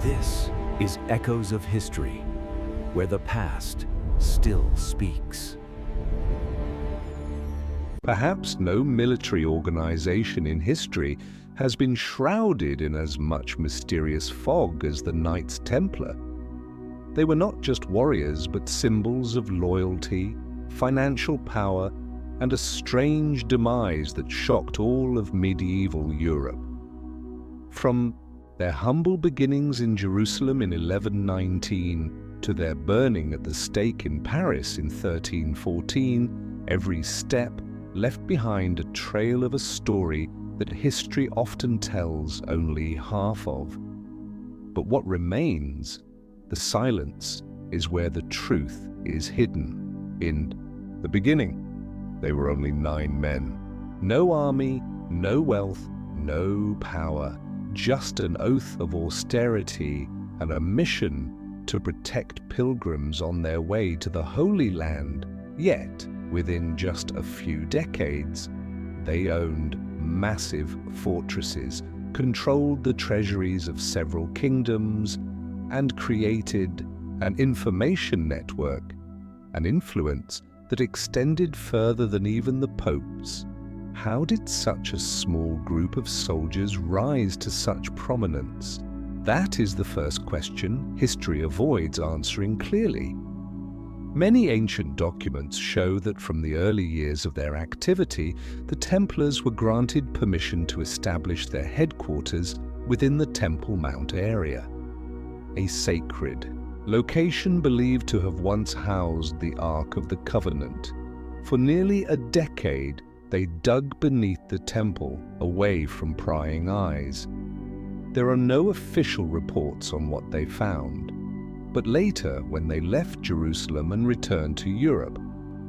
This is Echoes of History, where the past still speaks. Perhaps no military organization in history has been shrouded in as much mysterious fog as the Knights Templar. They were not just warriors, but symbols of loyalty, financial power, and a strange demise that shocked all of medieval Europe. From their humble beginnings in Jerusalem in 1119 to their burning at the stake in Paris in 1314, every step left behind a trail of a story that history often tells only half of. But what remains, the silence, is where the truth is hidden. In the beginning, they were only 9 men. No army, no wealth, no power, just an oath of austerity and a mission to protect pilgrims on their way to the Holy Land. Yet, within just a few decades, they owned massive fortresses, controlled the treasuries of several kingdoms, and created an information network, an influence that extended further than even the popes. How did such a small group of soldiers rise to such prominence? That is the first question history avoids answering clearly. Many ancient documents show that from the early years of their activity, the Templars were granted permission to establish their headquarters within the Temple Mount area, a sacred location believed to have once housed the Ark of the Covenant. For nearly a decade, they dug beneath the temple, away from prying eyes. There are no official reports on what they found, but later, when they left Jerusalem and returned to Europe,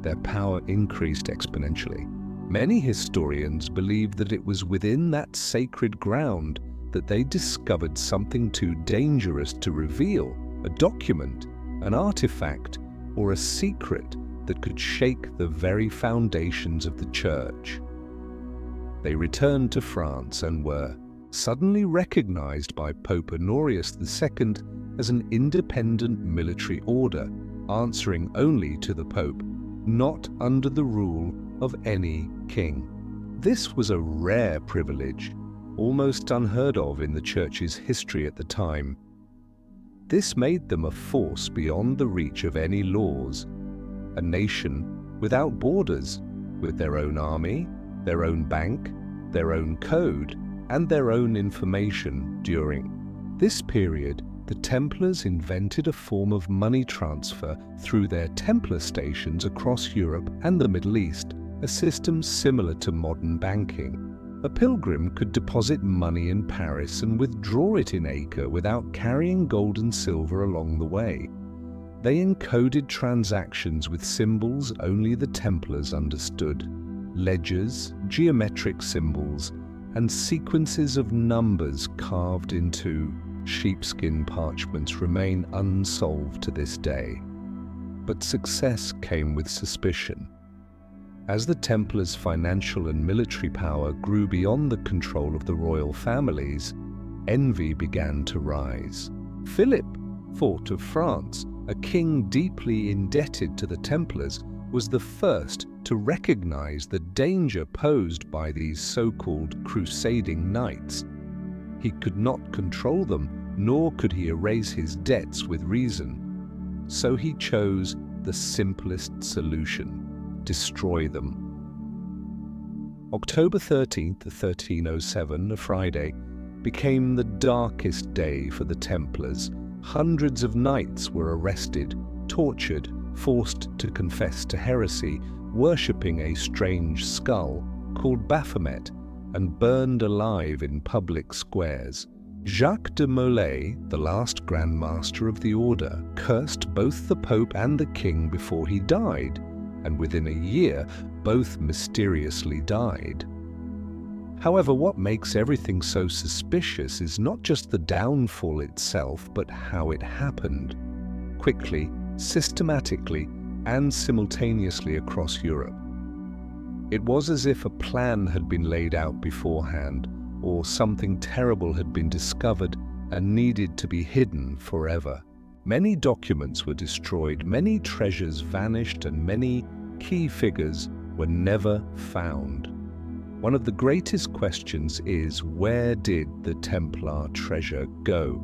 their power increased exponentially. Many historians believe that it was within that sacred ground that they discovered something too dangerous to reveal, a document, an artifact, or a secret that could shake the very foundations of the Church. They returned to France and were suddenly recognized by Pope Honorius II as an independent military order, answering only to the Pope, not under the rule of any king. This was a rare privilege, almost unheard of in the Church's history at the time. This made them a force beyond the reach of any laws, a nation without borders, with their own army, their own bank, their own code, and their own information. During this period, the Templars invented a form of money transfer through their Templar stations across Europe and the Middle East, a system similar to modern banking. A pilgrim could deposit money in Paris and withdraw it in Acre without carrying gold and silver along the way. They encoded transactions with symbols only the Templars understood. Ledgers, geometric symbols, and sequences of numbers carved into sheepskin parchments remain unsolved to this day. But success came with suspicion. As the Templars' financial and military power grew beyond the control of the royal families, envy began to rise. Philip, IV of France, a king deeply indebted to the Templars, was the first to recognize the danger posed by these so-called crusading knights. He could not control them, nor could he erase his debts with reason. So he chose the simplest solution: destroy them. October 13th, 1307, a Friday, became the darkest day for the Templars. Hundreds of knights were arrested, tortured, forced to confess to heresy, worshipping a strange skull called Baphomet, and burned alive in public squares. Jacques de Molay, the last Grand Master of the Order, cursed both the Pope and the King before he died, and within a year, both mysteriously died. However, what makes everything so suspicious is not just the downfall itself, but how it happened. Quickly, systematically, and simultaneously across Europe. It was as if a plan had been laid out beforehand, or something terrible had been discovered and needed to be hidden forever. Many documents were destroyed, many treasures vanished, and many key figures were never found. One of the greatest questions is, where did the Templar treasure go?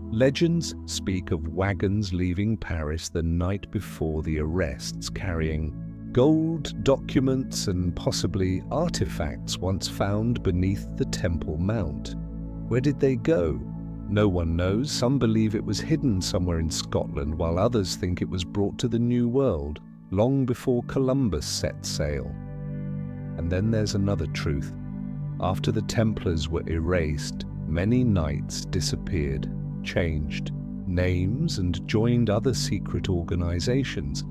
Legends speak of wagons leaving Paris the night before the arrests, carrying gold, documents, and possibly artifacts once found beneath the Temple Mount. Where did they go? No one knows. Some believe it was hidden somewhere in Scotland, while others think it was brought to the New World long before Columbus set sail. And then there's another truth. After the Templars were erased, many knights disappeared, changed names, and joined other secret organizations,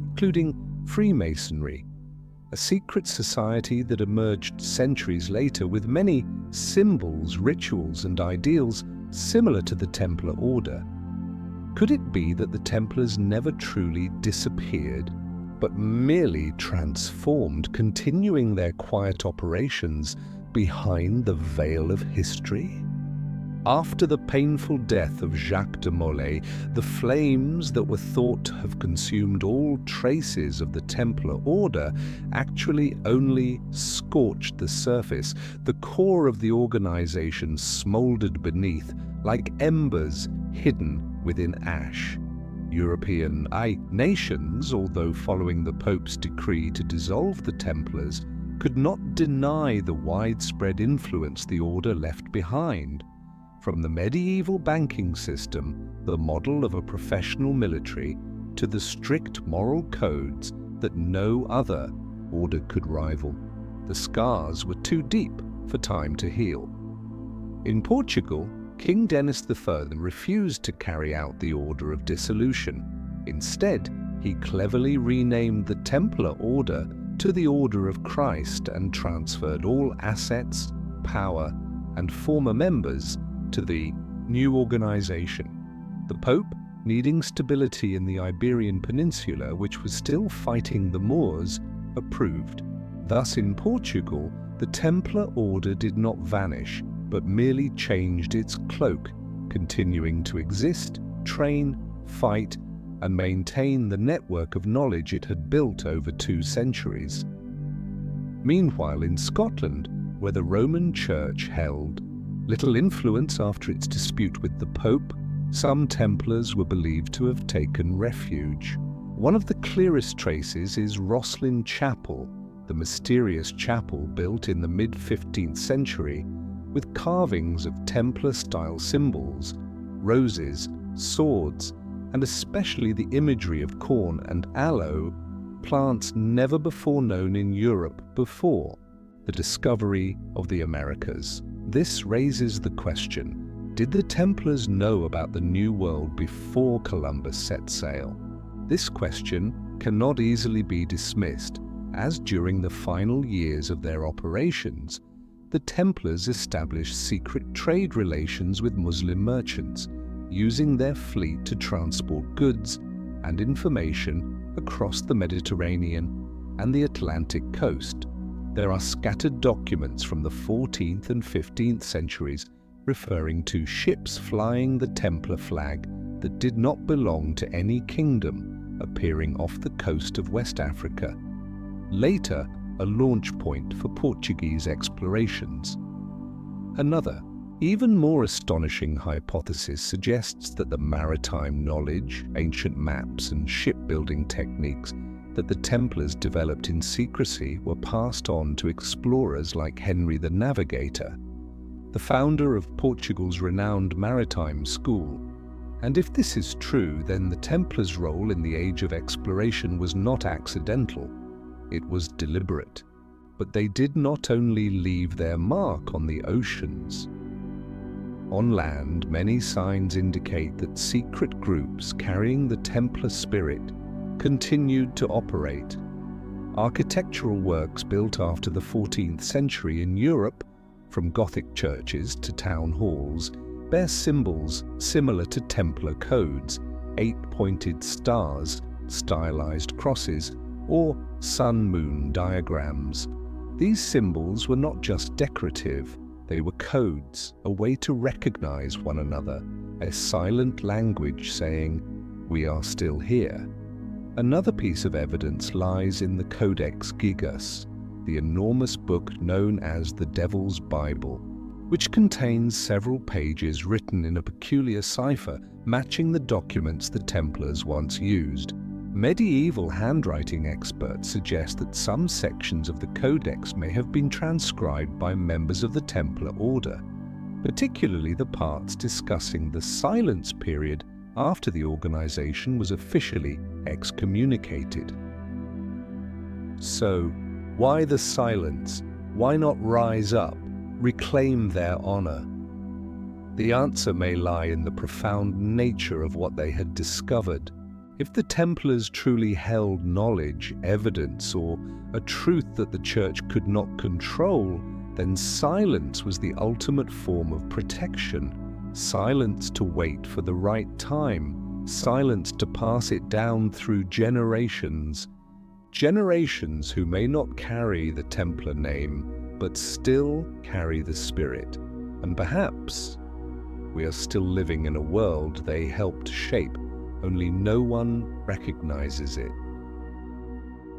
including Freemasonry, a secret society that emerged centuries later with many symbols, rituals, and ideals similar to the Templar Order. Could it be that the Templars never truly disappeared, but merely transformed, continuing their quiet operations behind the veil of history? After the painful death of Jacques de Molay, the flames that were thought to have consumed all traces of the Templar Order actually only scorched the surface. The core of the organization smoldered beneath, like embers hidden within ash. European nations, although following the Pope's decree to dissolve the Templars, could not deny the widespread influence the order left behind. From the medieval banking system, the model of a professional military, to the strict moral codes that no other order could rival, the scars were too deep for time to heal. In Portugal, King Denis I refused to carry out the order of dissolution. Instead, he cleverly renamed the Templar Order to the Order of Christ and transferred all assets, power, and former members to the new organization. The Pope, needing stability in the Iberian Peninsula, which was still fighting the Moors, approved. Thus, in Portugal, the Templar Order did not vanish, but merely changed its cloak, continuing to exist, train, fight, and maintain the network of knowledge it had built over 2 centuries. Meanwhile, in Scotland, where the Roman Church held little influence after its dispute with the Pope, some Templars were believed to have taken refuge. One of the clearest traces is Rosslyn Chapel, the mysterious chapel built in the mid-15th century, with carvings of Templar-style symbols, roses, swords, and especially the imagery of corn and aloe, plants never before known in Europe before the discovery of the Americas. This raises the question, did the Templars know about the New World before Columbus set sail? This question cannot easily be dismissed, as during the final years of their operations, the Templars established secret trade relations with Muslim merchants, using their fleet to transport goods and information across the Mediterranean and the Atlantic coast. There are scattered documents from the 14th and 15th centuries referring to ships flying the Templar flag that did not belong to any kingdom appearing off the coast of West Africa, later a launch point for Portuguese explorations. Another, even more astonishing hypothesis suggests that the maritime knowledge, ancient maps, and shipbuilding techniques that the Templars developed in secrecy were passed on to explorers like Henry the Navigator, the founder of Portugal's renowned maritime school. And if this is true, then the Templars' role in the age of exploration was not accidental, it was deliberate. But they did not only leave their mark on the oceans. On land, many signs indicate that secret groups carrying the Templar spirit continued to operate. Architectural works built after the 14th century in Europe, from Gothic churches to town halls, bear symbols similar to Templar codes, 8-pointed stars, stylized crosses, or sun-moon diagrams. These symbols were not just decorative, They were codes, a way to recognize one another, a silent language saying, "We are still here." Another piece of evidence lies in the Codex Gigas, the enormous book known as the Devil's Bible, which contains several pages written in a peculiar cipher matching the documents the Templars once used. Medieval handwriting experts suggest that some sections of the Codex may have been transcribed by members of the Templar Order, particularly the parts discussing the silence period after the organization was officially excommunicated. So, why the silence? Why not rise up, reclaim their honor? The answer may lie in the profound nature of what they had discovered. If the Templars truly held knowledge, evidence, or a truth that the Church could not control, then silence was the ultimate form of protection. Silence to wait for the right time. Silence to pass it down through generations. Generations who may not carry the Templar name, but still carry the spirit. And perhaps we are still living in a world they helped shape, only no one recognizes it.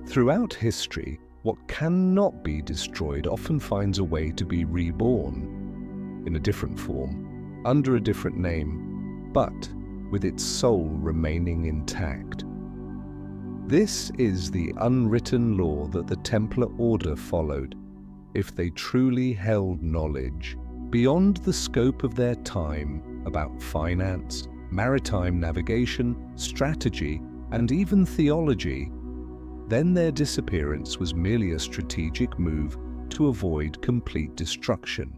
Throughout history, what cannot be destroyed often finds a way to be reborn, in a different form, under a different name, but with its soul remaining intact. This is the unwritten law that the Templar Order followed. If they truly held knowledge beyond the scope of their time about finance, maritime navigation, strategy, and even theology, then their disappearance was merely a strategic move to avoid complete destruction.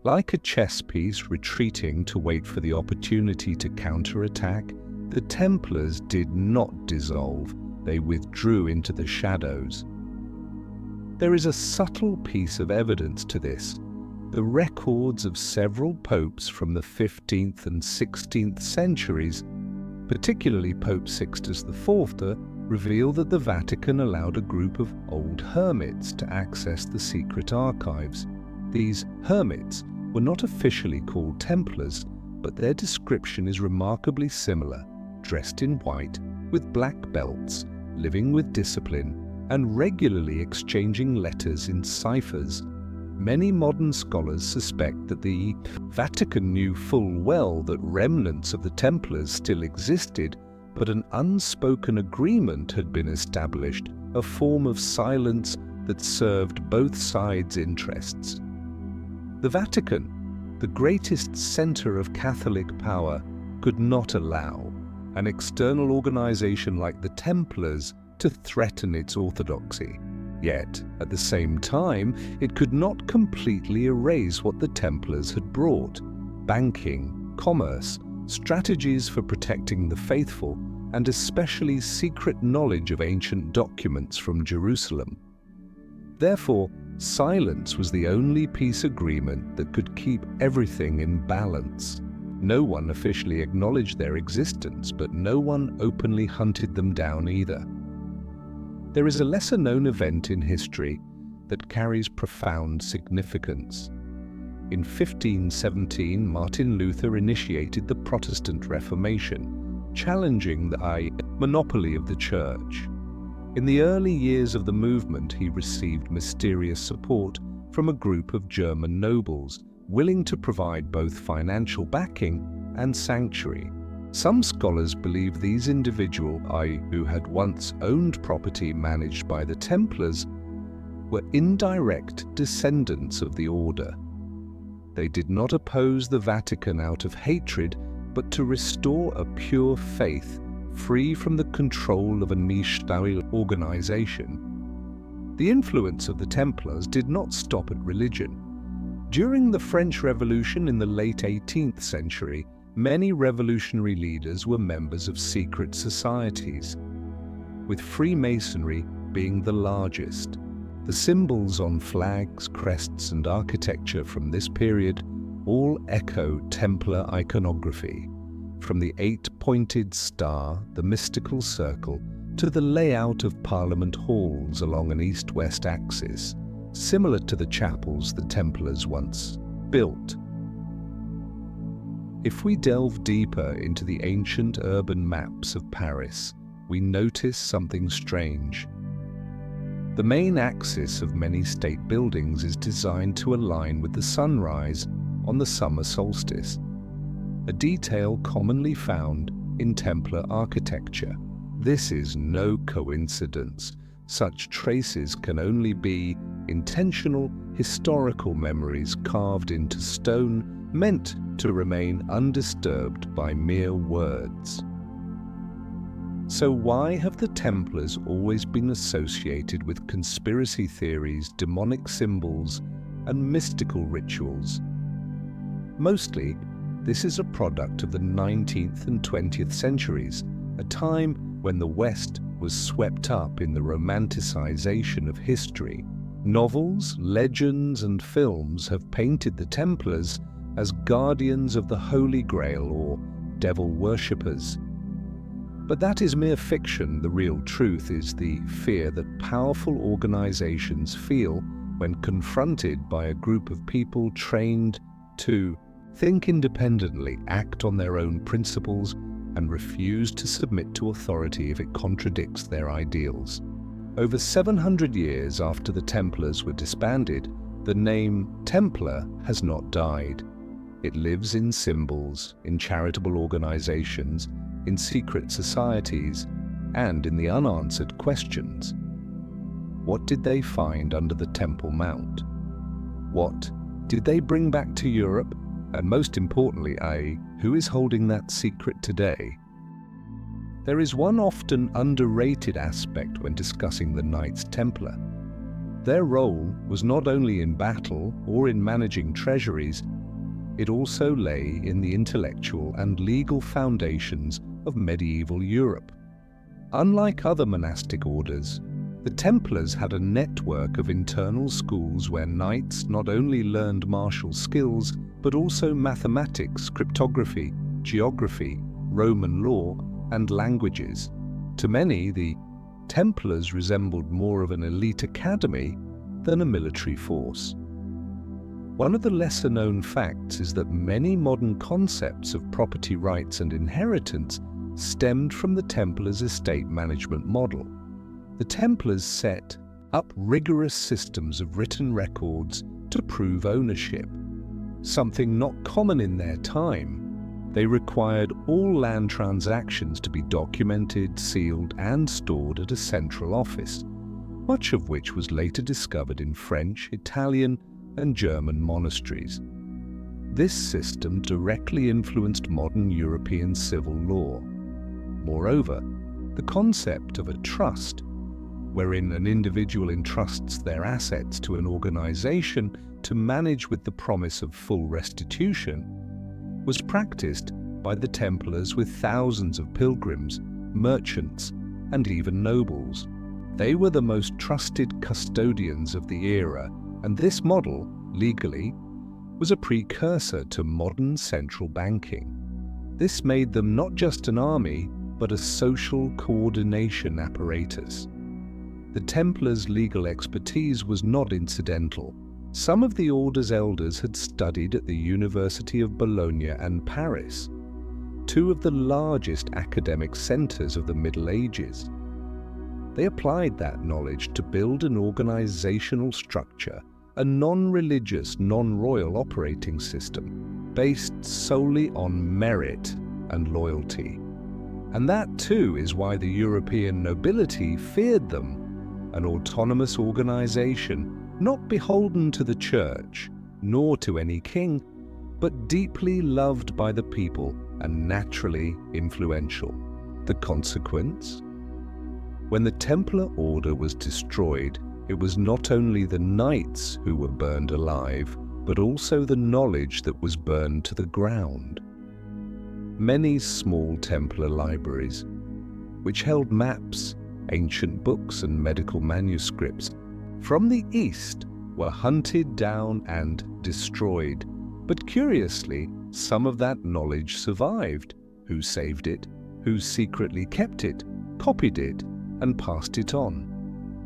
Like a chess piece retreating to wait for the opportunity to counterattack, the Templars did not dissolve, they withdrew into the shadows. There is a subtle piece of evidence to this. The records of several popes from the 15th and 16th centuries, particularly Pope Sixtus IV, reveal that the Vatican allowed a group of old hermits to access the secret archives. These hermits were not officially called Templars, but their description is remarkably similar, dressed in white, with black belts, living with discipline, and regularly exchanging letters in ciphers. Many modern scholars suspect that the Vatican knew full well that remnants of the Templars still existed, but an unspoken agreement had been established, a form of silence that served both sides' interests. The Vatican, the greatest center of Catholic power, could not allow an external organization like the Templars to threaten its orthodoxy. Yet, at the same time, it could not completely erase what the Templars had brought: banking, commerce, strategies for protecting the faithful, and especially secret knowledge of ancient documents from Jerusalem. Therefore, silence was the only peace agreement that could keep everything in balance. No one officially acknowledged their existence, but no one openly hunted them down either. There is a lesser-known event in history that carries profound significance. In 1517, Martin Luther initiated the Protestant Reformation, challenging the monopoly of the Church. In the early years of the movement, he received mysterious support from a group of German nobles, willing to provide both financial backing and sanctuary. Some scholars believe these individuals, who had once owned property managed by the Templars, were indirect descendants of the order. They did not oppose the Vatican out of hatred, but to restore a pure faith, free from the control of a niche-style organization. The influence of the Templars did not stop at religion. During the French Revolution in the late 18th century, many revolutionary leaders were members of secret societies, with Freemasonry being the largest. The symbols on flags, crests, and architecture from this period all echo Templar iconography, from the eight-pointed star, the mystical circle, to the layout of Parliament halls along an east-west axis, similar to the chapels the Templars once built. If we delve deeper into the ancient urban maps of Paris, we notice something strange. The main axis of many state buildings is designed to align with the sunrise on the summer solstice, a detail commonly found in Templar architecture. This is no coincidence. Such traces can only be intentional historical memories carved into stone, meant to remain undisturbed by mere words. So why have the Templars always been associated with conspiracy theories, demonic symbols, and mystical rituals? Mostly, this is a product of the 19th and 20th centuries, a time when the West was swept up in the romanticization of history. Novels, legends, and films have painted the Templars as guardians of the Holy Grail or devil worshippers. But that is mere fiction. The real truth is the fear that powerful organizations feel when confronted by a group of people trained to think independently, act on their own principles, and refuse to submit to authority if it contradicts their ideals. Over 700 years after the Templars were disbanded, the name Templar has not died. It lives in symbols, in charitable organizations, in secret societies, and in the unanswered questions. What did they find under the Temple Mount? What did they bring back to Europe? And most importantly, who is holding that secret today? There is one often underrated aspect when discussing the Knights Templar. Their role was not only in battle or in managing treasuries, it also lay in the intellectual and legal foundations of medieval Europe. Unlike other monastic orders, the Templars had a network of internal schools where knights not only learned martial skills, but also mathematics, cryptography, geography, Roman law, and languages. To many, the Templars resembled more of an elite academy than a military force. One of the lesser-known facts is that many modern concepts of property rights and inheritance stemmed from the Templars' estate management model. The Templars set up rigorous systems of written records to prove ownership, something not common in their time. They required all land transactions to be documented, sealed, and stored at a central office, much of which was later discovered in French, Italian, and German monasteries. This system directly influenced modern European civil law. Moreover, the concept of a trust, wherein an individual entrusts their assets to an organization to manage with the promise of full restitution, was practiced by the Templars with thousands of pilgrims, merchants, and even nobles. They were the most trusted custodians of the era, and this model, legally, was a precursor to modern central banking. This made them not just an army, but a social coordination apparatus. The Templars' legal expertise was not incidental. Some of the order's elders had studied at the University of Bologna and Paris, two of the largest academic centers of the Middle Ages. They applied that knowledge to build an organizational structure, a non-religious, non-royal operating system based solely on merit and loyalty. And that too is why the European nobility feared them, an autonomous organization not beholden to the church nor to any king, but deeply loved by the people and naturally influential. The consequence? When the Templar order was destroyed, it was not only the knights who were burned alive, but also the knowledge that was burned to the ground. Many small Templar libraries, which held maps, ancient books, and medical manuscripts from the East, were hunted down and destroyed. But curiously, some of that knowledge survived. Who saved it? Who secretly kept it, copied it, and passed it on?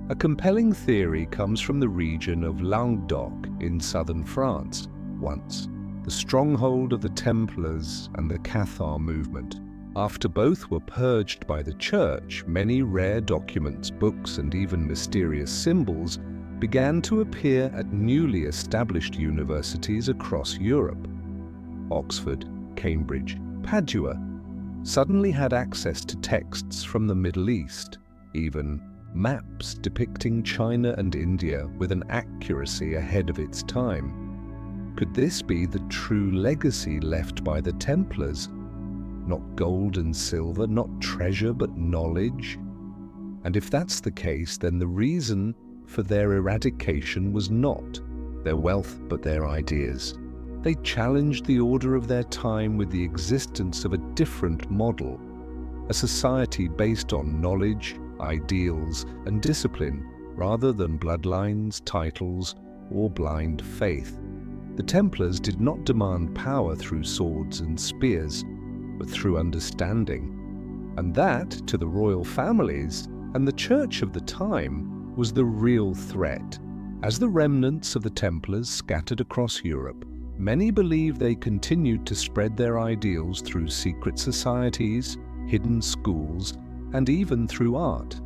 A compelling theory comes from the region of Languedoc in southern France, once, the stronghold of the Templars and the Cathar movement. After both were purged by the Church, many rare documents, books, and even mysterious symbols began to appear at newly established universities across Europe. Oxford, Cambridge, Padua suddenly had access to texts from the Middle East, even maps depicting China and India with an accuracy ahead of its time. Could this be the true legacy left by the Templars? Not gold and silver, not treasure, but knowledge? And if that's the case, then the reason for their eradication was not their wealth, but their ideas. They challenged the order of their time with the existence of a different model, a society based on knowledge, ideals, and discipline, rather than bloodlines, titles, or blind faith. The Templars did not demand power through swords and spears, but through understanding. And that, to the royal families and the church of the time, was the real threat. As the remnants of the Templars scattered across Europe, many believe they continued to spread their ideals through secret societies, hidden schools, and even through art.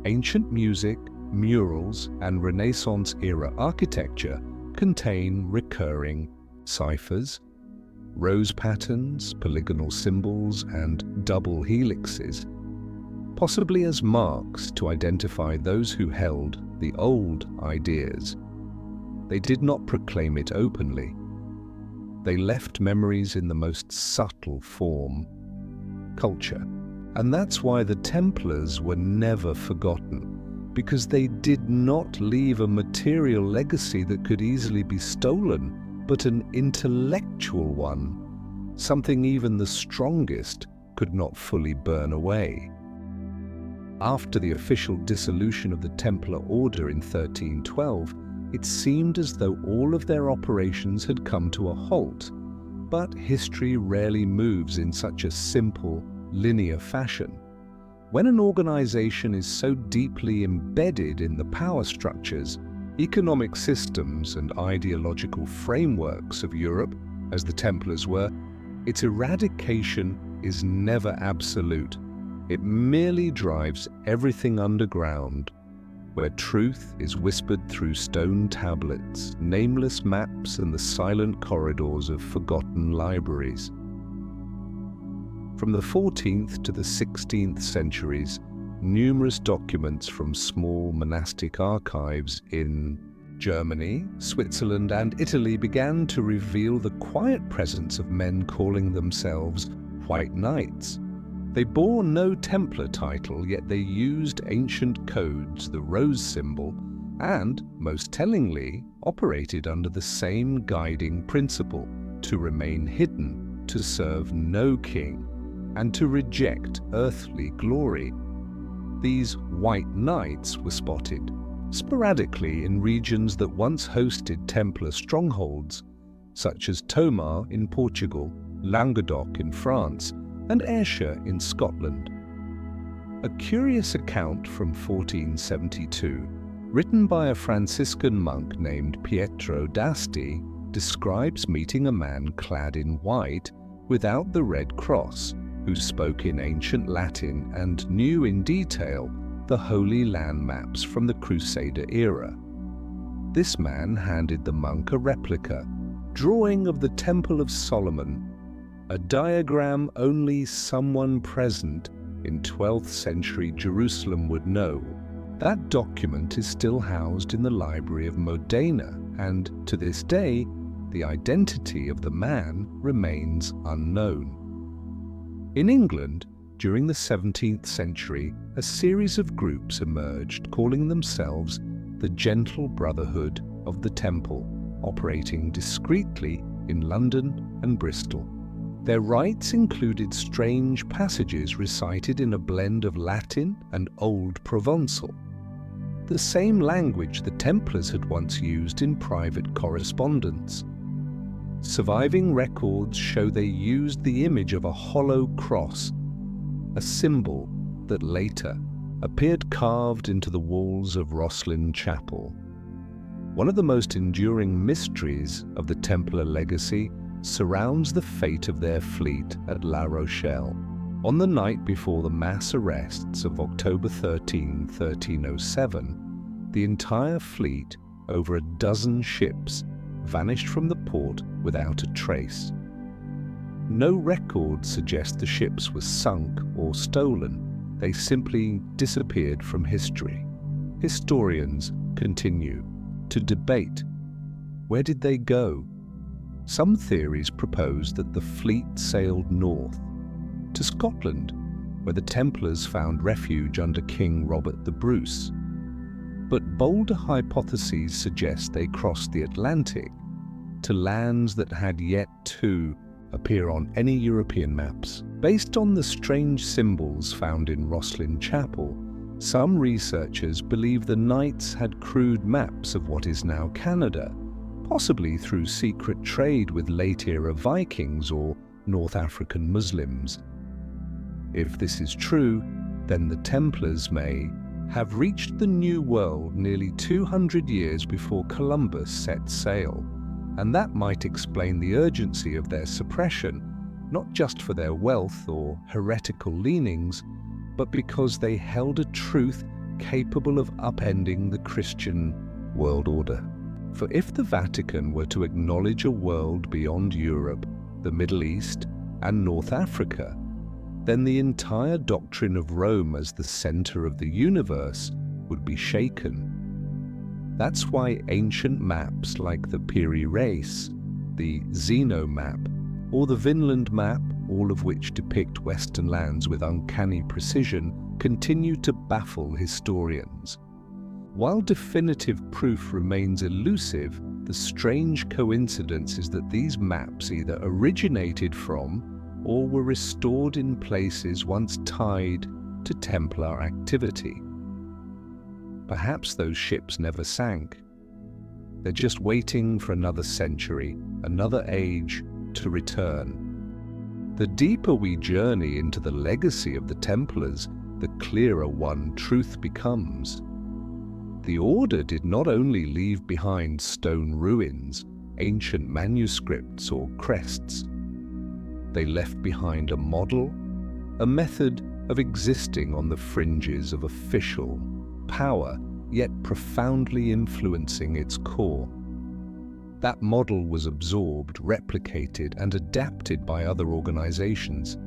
Ancient music, murals, and Renaissance-era architecture contain recurring ciphers, rose patterns, polygonal symbols, and double helixes, possibly as marks to identify those who held the old ideas. They did not proclaim it openly. They left memories in the most subtle form, culture. And that's why the Templars were never forgotten, because they did not leave a material legacy that could easily be stolen, but an intellectual one, something even the strongest could not fully burn away. After the official dissolution of the Templar Order in 1312, it seemed as though all of their operations had come to a halt. But history rarely moves in such a simple, linear fashion. When an organization is so deeply embedded in the power structures, economic systems, and ideological frameworks of Europe, as the Templars were, its eradication is never absolute. It merely drives everything underground, where truth is whispered through stone tablets, nameless maps, and the silent corridors of forgotten libraries. From the 14th to the 16th centuries, numerous documents from small monastic archives in Germany, Switzerland, and Italy began to reveal the quiet presence of men calling themselves White Knights. They bore no Templar title, yet they used ancient codes, the rose symbol, and, most tellingly, operated under the same guiding principle: to remain hidden, to serve no king, and to reject earthly glory. These White Knights were spotted sporadically in regions that once hosted Templar strongholds, such as Tomar in Portugal, Languedoc in France, and Ayrshire in Scotland. A curious account from 1472, written by a Franciscan monk named Pietro d'Asti, describes meeting a man clad in white without the red cross, who spoke in ancient Latin and knew in detail the Holy Land maps from the Crusader era. This man handed the monk a replica, drawing of the Temple of Solomon, a diagram only someone present in 12th century Jerusalem would know. That document is still housed in the library of Modena, and to this day, the identity of the man remains unknown. In England, during the 17th century, a series of groups emerged calling themselves the Gentle Brotherhood of the Temple, operating discreetly in London and Bristol. Their rites included strange passages recited in a blend of Latin and Old Provençal, the same language the Templars had once used in private correspondence. Surviving records show they used the image of a hollow cross, a symbol that later appeared carved into the walls of Rosslyn Chapel. One of the most enduring mysteries of the Templar legacy surrounds the fate of their fleet at La Rochelle. On the night before the mass arrests of October 13, 1307, the entire fleet, over a dozen ships, vanished from the port without a trace. No records suggest the ships were sunk or stolen. They simply disappeared from history. Historians continue to debate, where did they go? Some theories propose that the fleet sailed north, to Scotland, where the Templars found refuge under King Robert the Bruce. But bolder hypotheses suggest they crossed the Atlantic to lands that had yet to appear on any European maps. Based on the strange symbols found in Rosslyn Chapel, some researchers believe the Knights had crude maps of what is now Canada, possibly through secret trade with late-era Vikings or North African Muslims. If this is true, then the Templars may have reached the New World nearly 200 years before Columbus set sail, and that might explain the urgency of their suppression, not just for their wealth or heretical leanings, but because they held a truth capable of upending the Christian world order. For if the Vatican were to acknowledge a world beyond Europe, the Middle East, and North Africa, then the entire doctrine of Rome as the center of the universe would be shaken. That's why ancient maps like the Piri Reis, the Zeno map, or the Vinland map, all of which depict Western lands with uncanny precision, continue to baffle historians. While definitive proof remains elusive, the strange coincidence is that these maps either originated from or were restored in places once tied to Templar activity. Perhaps those ships never sank. They're just waiting for another century, another age to return. The deeper we journey into the legacy of the Templars, the clearer one truth becomes. The Order did not only leave behind stone ruins, ancient manuscripts, or crests. They left behind a model, a method of existing on the fringes of official power, yet profoundly influencing its core. That model was absorbed, replicated, and adapted by other organizations,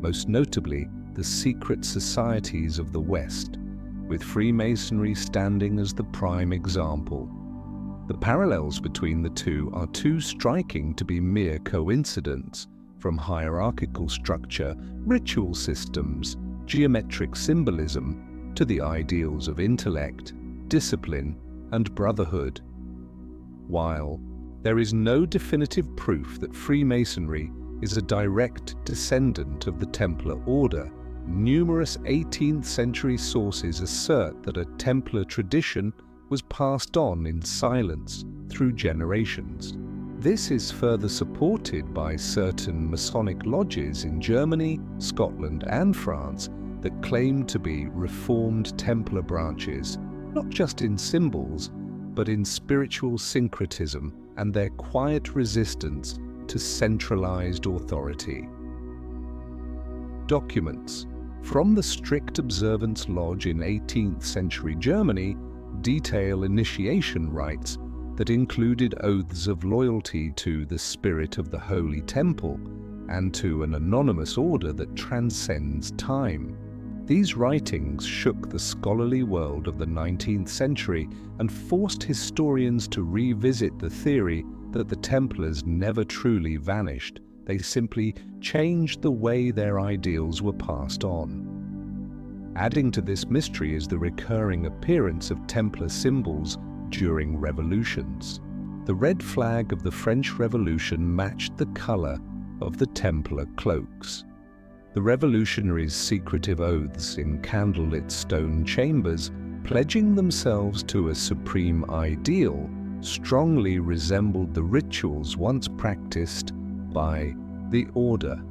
most notably the secret societies of the West, with Freemasonry standing as the prime example. The parallels between the two are too striking to be mere coincidence, from hierarchical structure, ritual systems, geometric symbolism, to the ideals of intellect, discipline, and brotherhood. While there is no definitive proof that Freemasonry is a direct descendant of the Templar Order, numerous 18th century sources assert that a Templar tradition was passed on in silence through generations. This is further supported by certain Masonic lodges in Germany, Scotland, and France that claim to be Reformed Templar branches, not just in symbols, but in spiritual syncretism and their quiet resistance to centralized authority. Documents from the Strict Observance Lodge in 18th century Germany detail initiation rites that included oaths of loyalty to the spirit of the Holy Temple and to an anonymous order that transcends time. These writings shook the scholarly world of the 19th century and forced historians to revisit the theory that the Templars never truly vanished. They simply changed the way their ideals were passed on. Adding to this mystery is the recurring appearance of Templar symbols during revolutions. The red flag of the French Revolution matched the color of the Templar cloaks. The revolutionaries' secretive oaths in candlelit stone chambers, pledging themselves to a supreme ideal, strongly resembled the rituals once practiced by the Order.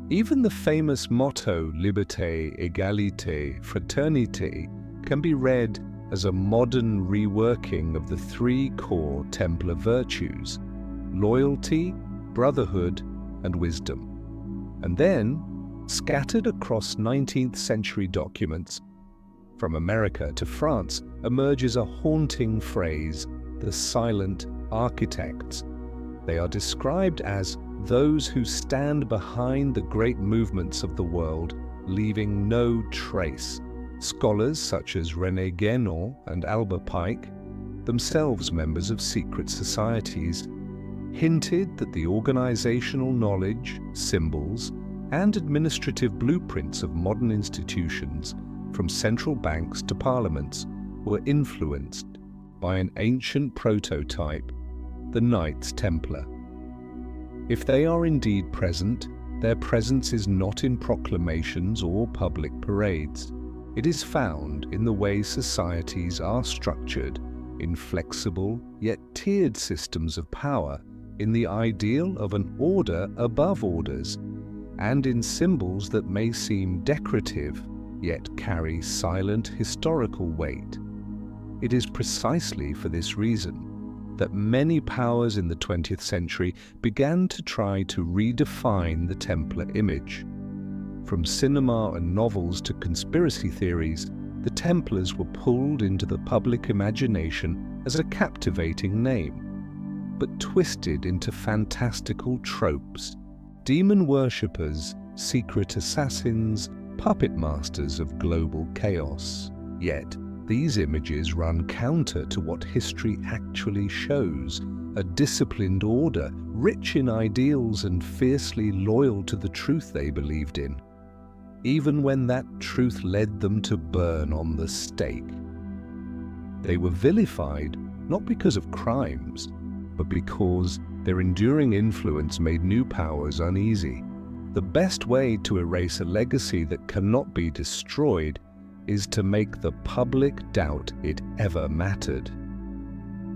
Even the famous motto Liberté, Égalité, Fraternité can be read as a modern reworking of the three core Templar virtues: loyalty, brotherhood, and wisdom. And then, scattered across 19th century documents, from America to France, emerges a haunting phrase: the silent architects. They are described as those who stand behind the great movements of the world, leaving no trace. Scholars such as René Guénon and Albert Pike, themselves members of secret societies, hinted that the organizational knowledge, symbols, and administrative blueprints of modern institutions, from central banks to parliaments, were influenced by an ancient prototype, the Knights Templar. If they are indeed present, their presence is not in proclamations or public parades. It is found in the way societies are structured, in flexible yet tiered systems of power, in the ideal of an order above orders, and in symbols that may seem decorative yet carry silent historical weight. It is precisely for this reason that many powers in the 20th century began to try to redefine the Templar image. From cinema and novels to conspiracy theories, the Templars were pulled into the public imagination as a captivating name, but twisted into fantastical tropes: demon worshippers, secret assassins, puppet masters of global chaos. Yet, these images run counter to what history actually shows: a disciplined order, rich in ideals and fiercely loyal to the truth they believed in, even when that truth led them to burn on the stake. They were vilified not because of crimes, but because their enduring influence made new powers uneasy. The best way to erase a legacy that cannot be destroyed is to make the public doubt it ever mattered.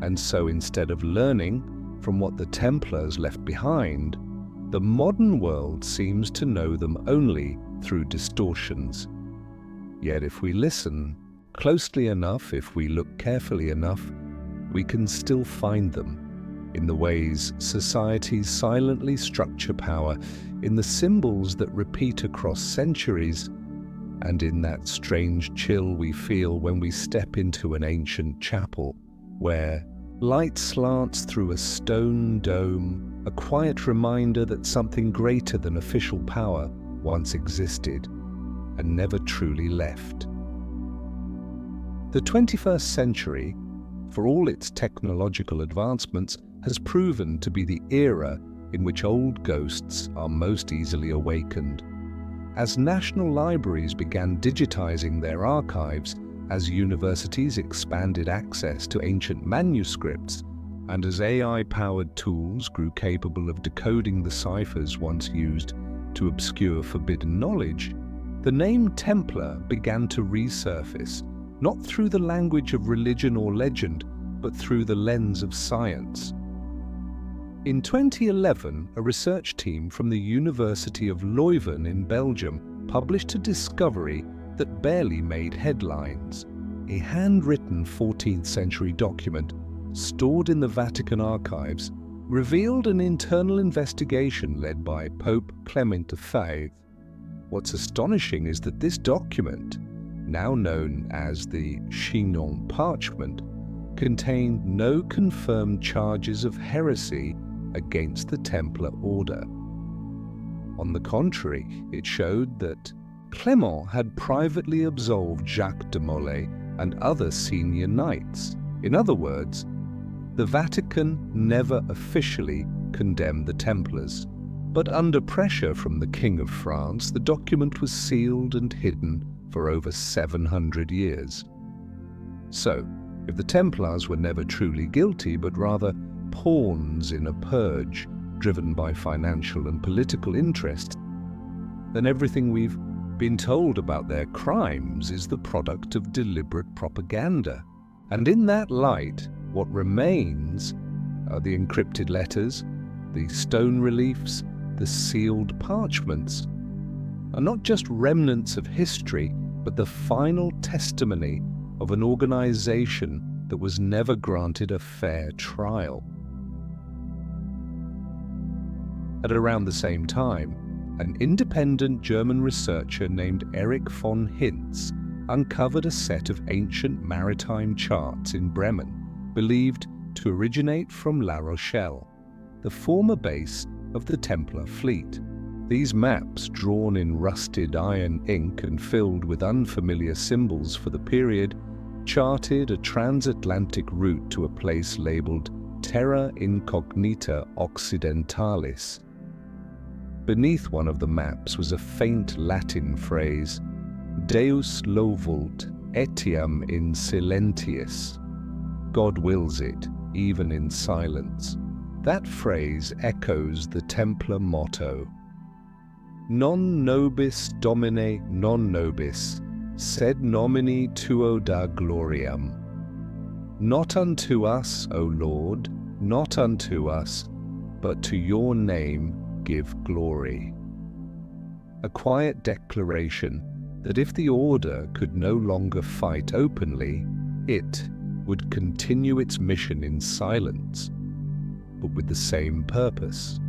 And so, instead of learning from what the Templars left behind, the modern world seems to know them only through distortions. Yet if we listen closely enough, if we look carefully enough, we can still find them in the ways societies silently structure power, in the symbols that repeat across centuries, and in that strange chill we feel when we step into an ancient chapel, where light slants through a stone dome, a quiet reminder that something greater than official power once existed and never truly left. The 21st century, for all its technological advancements, has proven to be the era in which old ghosts are most easily awakened. As national libraries began digitizing their archives, as universities expanded access to ancient manuscripts, and as AI-powered tools grew capable of decoding the ciphers once used to obscure forbidden knowledge, the name Templar began to resurface, not through the language of religion or legend, but through the lens of science. In 2011, a research team from the University of Leuven in Belgium published a discovery that barely made headlines. A handwritten 14th century document stored in the Vatican archives revealed an internal investigation led by Pope Clement V. What's astonishing is that this document, now known as the Chinon Parchment, contained no confirmed charges of heresy against the Templar order. On the contrary, it showed that Clement had privately absolved Jacques de Molay and other senior knights. In other words, the Vatican never officially condemned the Templars. But under pressure from the King of France, the document was sealed and hidden for over 700 years. So, if the Templars were never truly guilty, but rather pawns in a purge driven by financial and political interests, then everything we've been told about their crimes is the product of deliberate propaganda. And in that light, what remains are the encrypted letters, the stone reliefs, the sealed parchments, are not just remnants of history, but the final testimony of an organization that was never granted a fair trial. At around the same time, an independent German researcher named Erich von Hintz uncovered a set of ancient maritime charts in Bremen, believed to originate from La Rochelle, the former base of the Templar fleet. These maps, drawn in rusted iron ink and filled with unfamiliar symbols for the period, charted a transatlantic route to a place labeled Terra Incognita Occidentalis. Beneath one of the maps was a faint Latin phrase, Deus lo vult, etiam in silentiis. God wills it, even in silence. That phrase echoes the Templar motto, Non nobis Domine non nobis, sed nomini tuo da gloriam. Not unto us, O Lord, not unto us, but to your name give glory. A quiet declaration that if the Order could no longer fight openly, it would continue its mission in silence, but with the same purpose.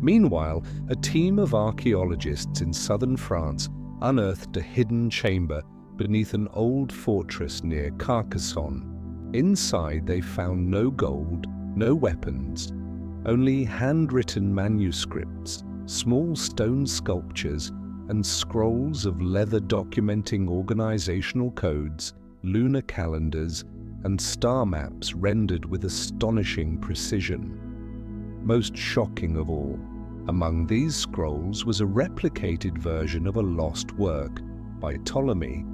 Meanwhile, a team of archaeologists in southern France unearthed a hidden chamber beneath an old fortress near Carcassonne. Inside they found no gold, no weapons, only handwritten manuscripts, small stone sculptures, and scrolls of leather documenting organizational codes, lunar calendars, and star maps rendered with astonishing precision. Most shocking of all, among these scrolls was a replicated version of a lost work by Ptolemy,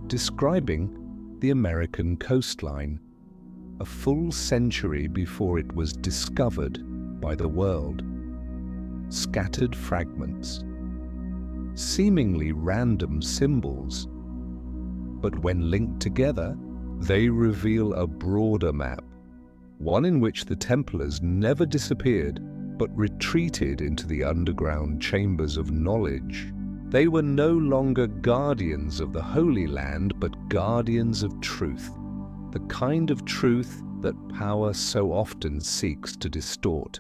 describing the American coastline, a full century before it was discovered by the world. Scattered fragments, seemingly random symbols, but when linked together, they reveal a broader map, one in which the Templars never disappeared but retreated into the underground chambers of knowledge. They were no longer guardians of the Holy Land, but guardians of truth, the kind of truth that power so often seeks to distort.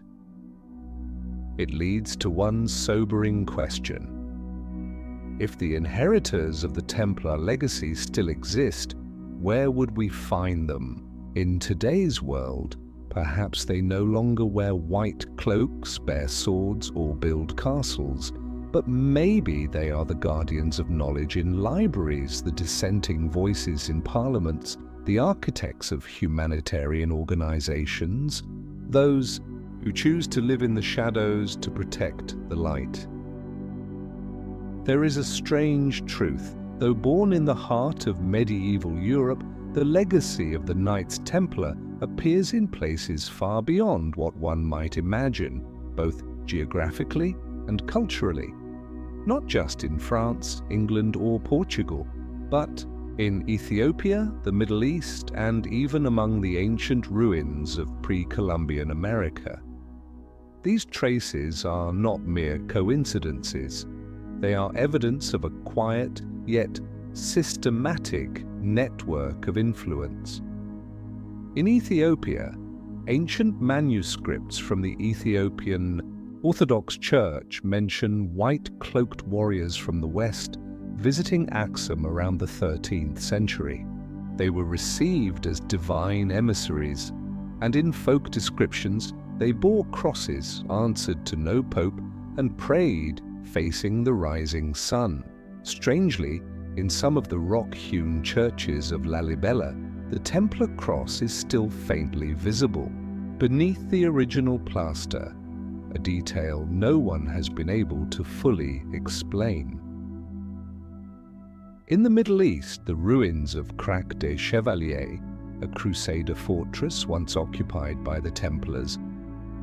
It leads to one sobering question. If the inheritors of the Templar legacy still exist, where would we find them? In today's world, perhaps they no longer wear white cloaks, bear swords, or build castles, but maybe they are the guardians of knowledge in libraries, the dissenting voices in parliaments, the architects of humanitarian organizations, those who choose to live in the shadows to protect the light. There is a strange truth. Though born in the heart of medieval Europe, the legacy of the Knights Templar appears in places far beyond what one might imagine, both geographically and culturally. Not just in France, England, or Portugal, but in Ethiopia, the Middle East, and even among the ancient ruins of pre-Columbian America. These traces are not mere coincidences. They are evidence of a quiet, yet systematic network of influence. In Ethiopia, ancient manuscripts from the Ethiopian Orthodox Church mention white-cloaked warriors from the west visiting Axum around the 13th century. They were received as divine emissaries, and in folk descriptions they bore crosses, answered to no pope, and prayed facing the rising sun. Strangely, in some of the rock-hewn churches of Lalibela, the Templar cross is still faintly visible, beneath the original plaster, a detail no one has been able to fully explain. In the Middle East, the ruins of Crac des Chevaliers, a Crusader fortress once occupied by the Templars,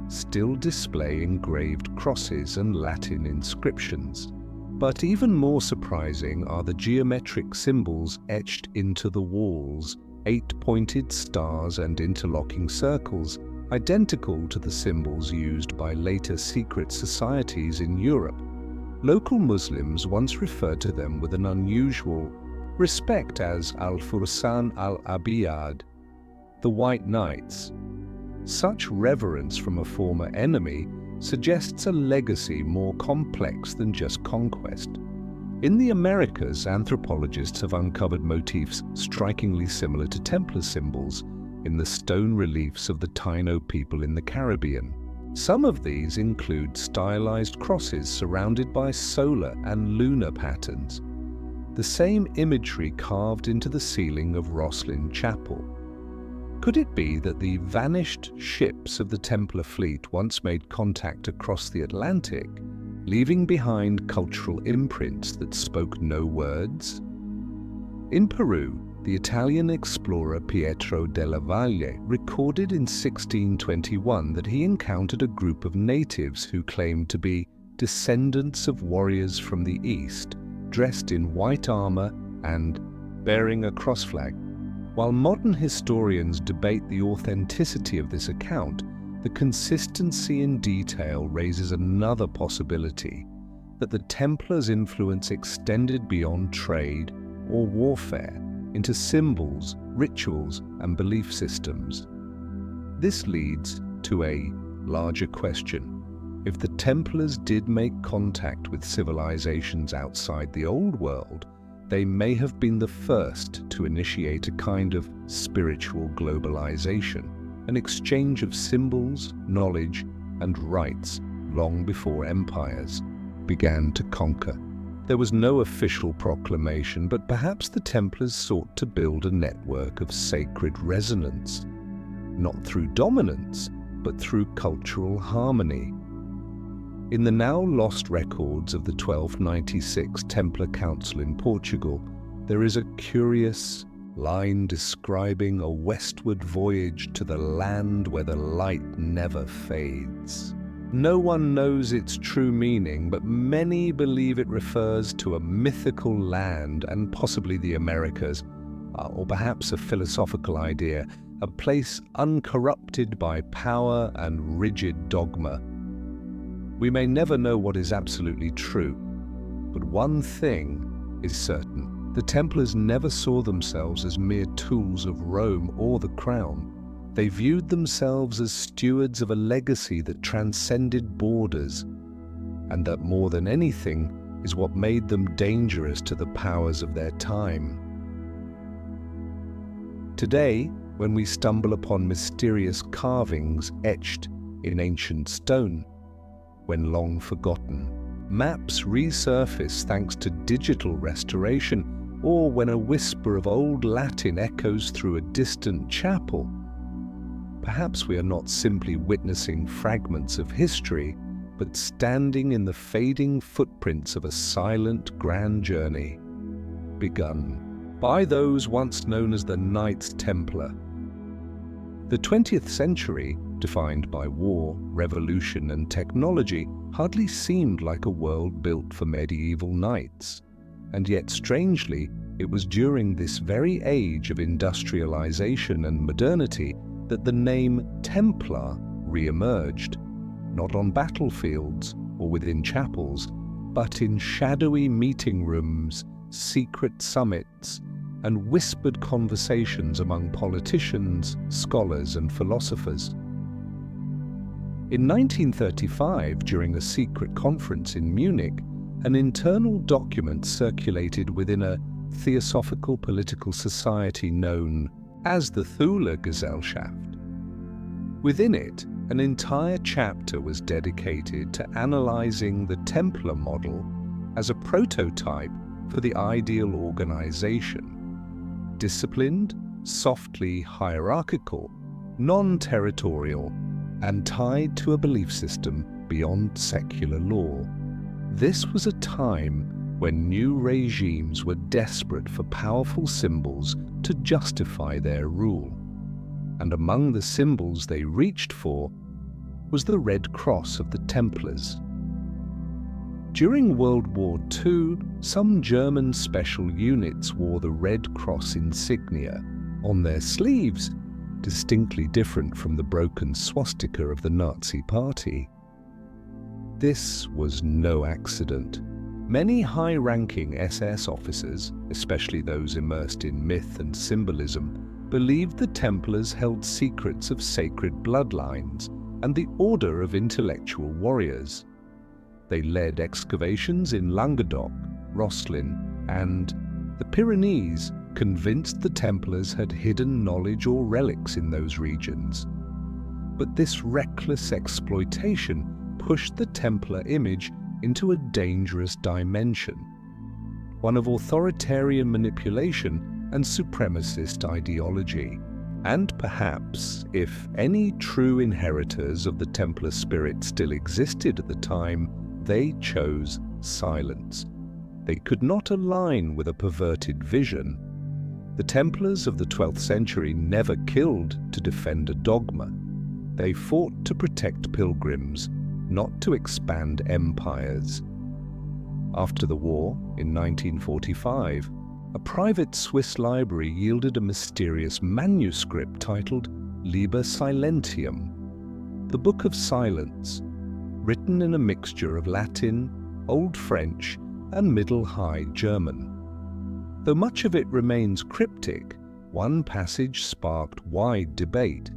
still display engraved crosses and Latin inscriptions. But even more surprising are the geometric symbols etched into the walls, 8-pointed stars and interlocking circles, identical to the symbols used by later secret societies in Europe. Local Muslims once referred to them with an unusual, respect as Al-Fursan al-Abiyad, the White Knights. Such reverence from a former enemy suggests a legacy more complex than just conquest. In the Americas, anthropologists have uncovered motifs strikingly similar to Templar symbols in the stone reliefs of the Taino people in the Caribbean. Some of these include stylized crosses surrounded by solar and lunar patterns, the same imagery carved into the ceiling of Rosslyn Chapel. Could it be that the vanished ships of the Templar fleet once made contact across the Atlantic, leaving behind cultural imprints that spoke no words? In Peru, the Italian explorer Pietro della Valle recorded in 1621 that he encountered a group of natives who claimed to be descendants of warriors from the East, dressed in white armor and bearing a cross flag. While modern historians debate the authenticity of this account, the consistency in detail raises another possibility, that the Templars' influence extended beyond trade or warfare into symbols, rituals, and belief systems. This leads to a larger question. If the Templars did make contact with civilizations outside the Old World, they may have been the first to initiate a kind of spiritual globalization, an exchange of symbols, knowledge, and rites long before empires began to conquer. There was no official proclamation, but perhaps the Templars sought to build a network of sacred resonance, not through dominance, but through cultural harmony. In the now lost records of the 1296 Templar Council in Portugal, there is a curious line describing a westward voyage to the land where the light never fades. No one knows its true meaning, but many believe it refers to a mythical land and possibly the Americas, or perhaps a philosophical idea, a place uncorrupted by power and rigid dogma. We may never know what is absolutely true, but one thing is certain. The Templars never saw themselves as mere tools of Rome or the crown. They viewed themselves as stewards of a legacy that transcended borders, and that more than anything is what made them dangerous to the powers of their time. Today, when we stumble upon mysterious carvings etched in ancient stone, when long forgotten, maps resurface thanks to digital restoration, or when a whisper of old Latin echoes through a distant chapel, perhaps we are not simply witnessing fragments of history, but standing in the fading footprints of a silent grand journey, begun by those once known as the Knights Templar. The 20th century, defined by war, revolution, and technology, hardly seemed like a world built for medieval knights. And yet, strangely, it was during this very age of industrialization and modernity that the name Templar re-emerged, not on battlefields or within chapels, but in shadowy meeting rooms, secret summits, and whispered conversations among politicians, scholars, and philosophers. In 1935, during a secret conference in Munich, an internal document circulated within a theosophical political society known as the Thule Gesellschaft. Within it, an entire chapter was dedicated to analyzing the Templar model as a prototype for the ideal organization: disciplined, softly hierarchical, non-territorial, and tied to a belief system beyond secular law. This was a time when new regimes were desperate for powerful symbols to justify their rule. And among the symbols they reached for was the Red Cross of the Templars. During World War II, some German special units wore the Red Cross insignia on their sleeves, distinctly different from the broken swastika of the Nazi Party. This was no accident. Many high-ranking SS officers, especially those immersed in myth and symbolism, believed the Templars held secrets of sacred bloodlines and the order of intellectual warriors. They led excavations in Languedoc, Rosslyn, and the Pyrenees, convinced the Templars had hidden knowledge or relics in those regions. But this reckless exploitation pushed the Templar image into a dangerous dimension, one of authoritarian manipulation and supremacist ideology. And perhaps, if any true inheritors of the Templar spirit still existed at the time, they chose silence. They could not align with a perverted vision. The Templars of the 12th century never killed to defend a dogma. They fought to protect pilgrims, not to expand empires. After the war, in 1945, a private Swiss library yielded a mysterious manuscript titled Liber Silentium, the Book of Silence, written in a mixture of Latin, Old French, and Middle High German. Though much of it remains cryptic, one passage sparked wide debate.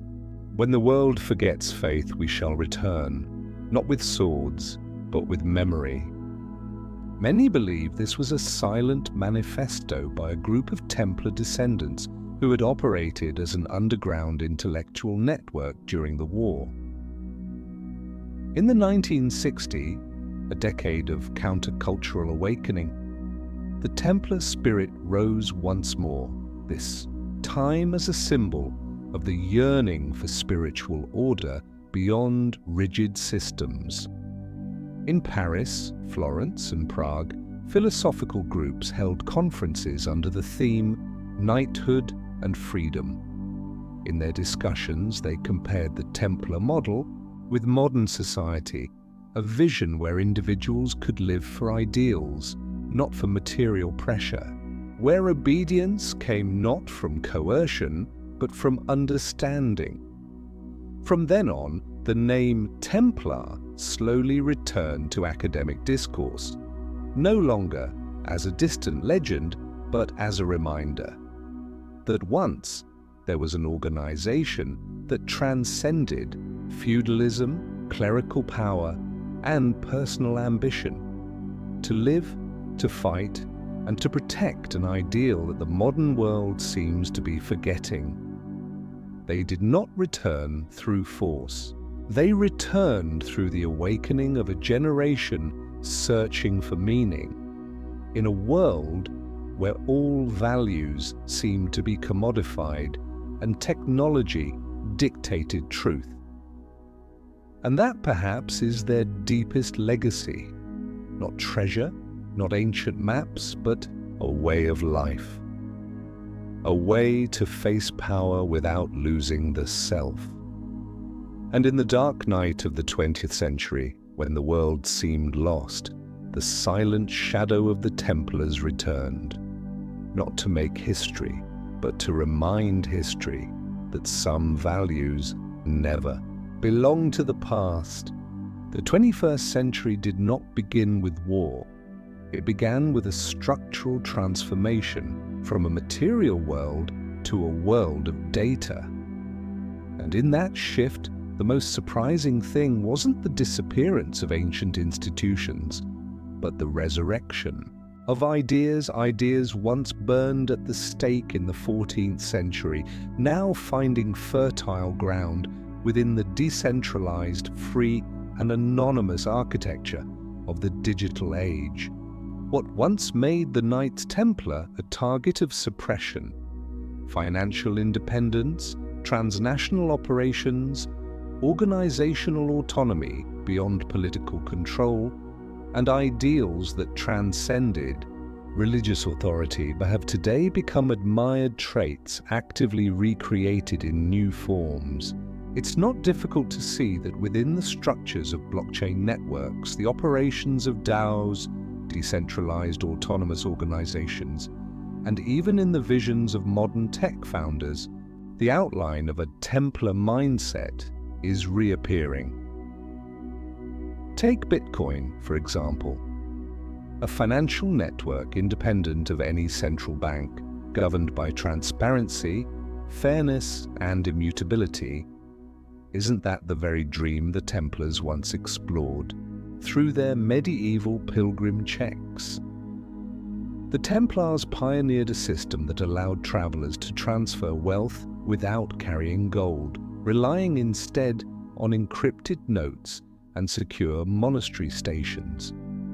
"When the world forgets faith, we shall return, not with swords, but with memory." Many believe this was a silent manifesto by a group of Templar descendants who had operated as an underground intellectual network during the war. In the 1960s, a decade of countercultural awakening, the Templar spirit rose once more, this time as a symbol of the yearning for spiritual order beyond rigid systems. In Paris, Florence, and Prague, philosophical groups held conferences under the theme Knighthood and Freedom. In their discussions, they compared the Templar model with modern society, a vision where individuals could live for ideals, not for material pressure, where obedience came not from coercion, but from understanding. From then on, the name Templar slowly returned to academic discourse, no longer as a distant legend, but as a reminder that once there was an organization that transcended feudalism, clerical power, and personal ambition, to live, to fight, and to protect an ideal that the modern world seems to be forgetting. They did not return through force. They returned through the awakening of a generation searching for meaning, in a world where all values seemed to be commodified and technology dictated truth. And that perhaps is their deepest legacy, not treasure, not ancient maps, but a way of life. A way to face power without losing the self. And in the dark night of the 20th century, when the world seemed lost, the silent shadow of the Templars returned, not to make history, but to remind history that some values never belong to the past. The 21st century did not begin with war. It began with a structural transformation from a material world to a world of data. And in that shift, the most surprising thing wasn't the disappearance of ancient institutions, but the resurrection of ideas once burned at the stake in the 14th century, now finding fertile ground within the decentralized, free, and anonymous architecture of the digital age. What once made the Knights Templar a target of suppression, financial independence, transnational operations, organizational autonomy beyond political control, and ideals that transcended religious authority, have today become admired traits actively recreated in new forms. It's not difficult to see that within the structures of blockchain networks, the operations of DAOs, decentralized autonomous organizations, and even in the visions of modern tech founders, the outline of a Templar mindset is reappearing. Take Bitcoin, for example. a financial network independent of any central bank, governed by transparency, fairness, and immutability. Isn't that the very dream the Templars once explored through their medieval pilgrim checks? The Templars pioneered a system that allowed travelers to transfer wealth without carrying gold, relying instead on encrypted notes and secure monastery stations.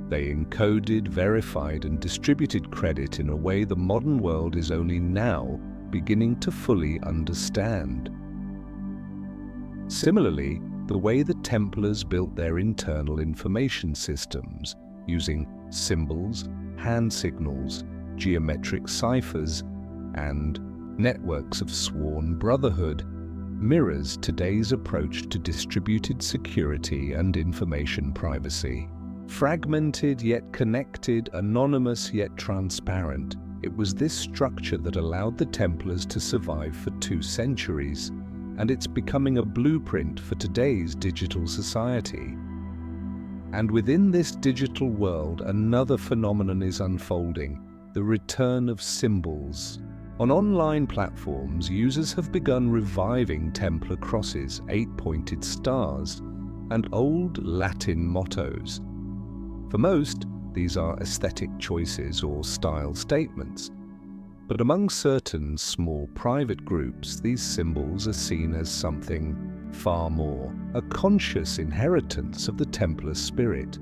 They encoded, verified, and distributed credit in a way the modern world is only now beginning to fully understand. Similarly, the way the Templars built their internal information systems, using symbols, hand signals, geometric ciphers, and networks of sworn brotherhood, mirrors today's approach to distributed security and information privacy. Fragmented yet connected, anonymous yet transparent, it was this structure that allowed the Templars to survive for 2 centuries, and it's becoming a blueprint for today's digital society. And within this digital world, another phenomenon is unfolding: the return of symbols. On online platforms, users have begun reviving Templar crosses, 8-pointed stars, and old Latin mottos. For most, these are aesthetic choices or style statements. But among certain small private groups, these symbols are seen as something far more, a conscious inheritance of the Templar spirit.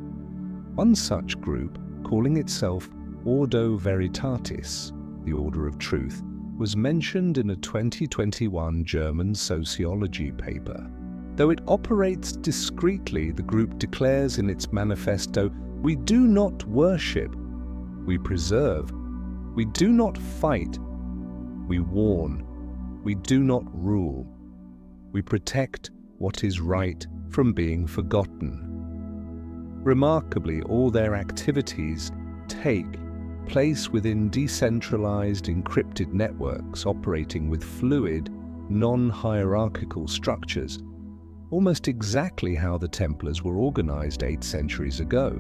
One such group, calling itself Ordo Veritatis, the Order of Truth, was mentioned in a 2021 German sociology paper. Though it operates discreetly, the group declares in its manifesto, "We do not worship, we preserve. We do not fight, we warn. We do not rule. We protect what is right from being forgotten." Remarkably, all their activities take place within decentralized, encrypted networks operating with fluid, non-hierarchical structures, almost exactly how the Templars were organized 8 centuries ago.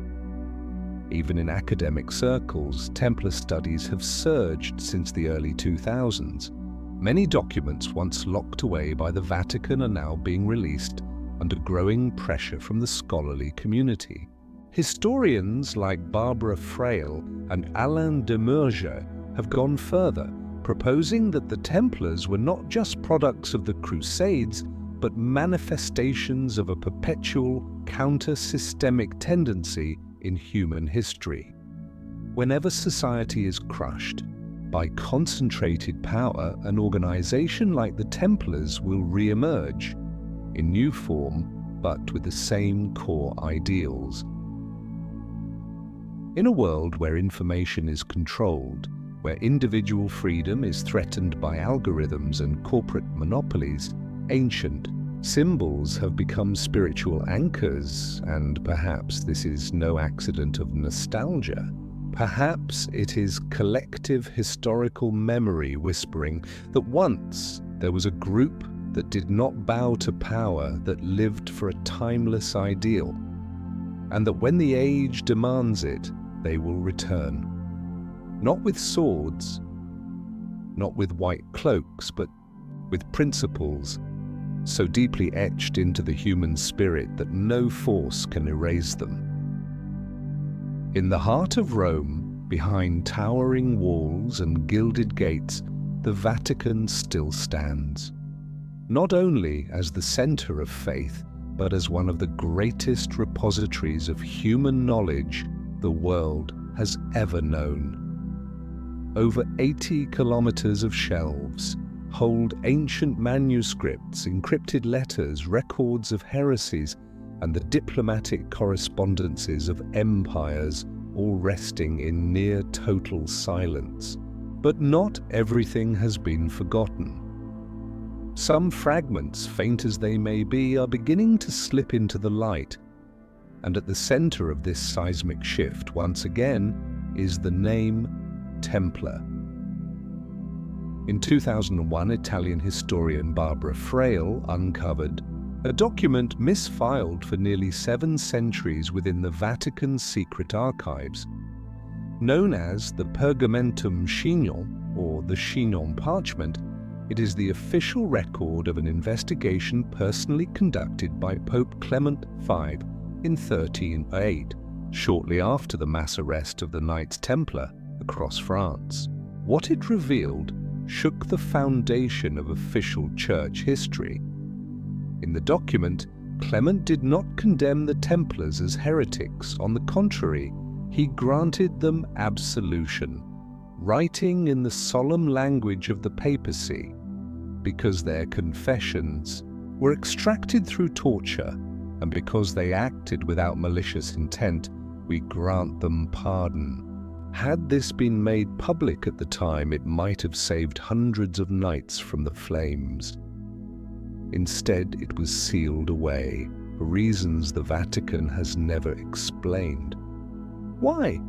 Even in academic circles, Templar studies have surged since the early 2000s. Many documents once locked away by the Vatican are now being released under growing pressure from the scholarly community. Historians like Barbara Frail and Alain de Murger have gone further, proposing that the Templars were not just products of the Crusades, but manifestations of a perpetual counter-systemic tendency in human history. Whenever society is crushed by concentrated power, an organization like the Templars will re-emerge in new form, but with the same core ideals. In a world where information is controlled, where individual freedom is threatened by algorithms and corporate monopolies, ancient symbols have become spiritual anchors, and perhaps this is no accident of nostalgia. Perhaps it is collective historical memory whispering that once there was a group that did not bow to power, that lived for a timeless ideal, and that when the age demands it, they will return. Not with swords, not with white cloaks, but with principles so deeply etched into the human spirit that no force can erase them. In the heart of Rome, behind towering walls and gilded gates, the Vatican still stands, not only as the center of faith, but as one of the greatest repositories of human knowledge the world has ever known. Over 80 kilometers of shelves hold ancient manuscripts, encrypted letters, records of heresies, and the diplomatic correspondences of empires, all resting in near total silence. But not everything has been forgotten. Some fragments, faint as they may be, are beginning to slip into the light, and at the center of this seismic shift, once again, is the name Templar. In 2001, Italian historian Barbara Frail uncovered a document misfiled for nearly 7 centuries within the Vatican's secret archives. Known as the Pergamentum Chignon, or the Chignon Parchment, it is the official record of an investigation personally conducted by Pope Clement V in 1308, shortly after the mass arrest of the Knights Templar across France. What it revealed shook the foundation of official church history. In the document, Clement did not condemn the Templars as heretics. On the contrary, he granted them absolution, writing in the solemn language of the papacy, because their confessions were extracted through torture, and because they acted without malicious intent, we grant them pardon. Had this been made public at the time, it might have saved hundreds of knights from the flames. Instead, it was sealed away, for reasons the Vatican has never explained. Why?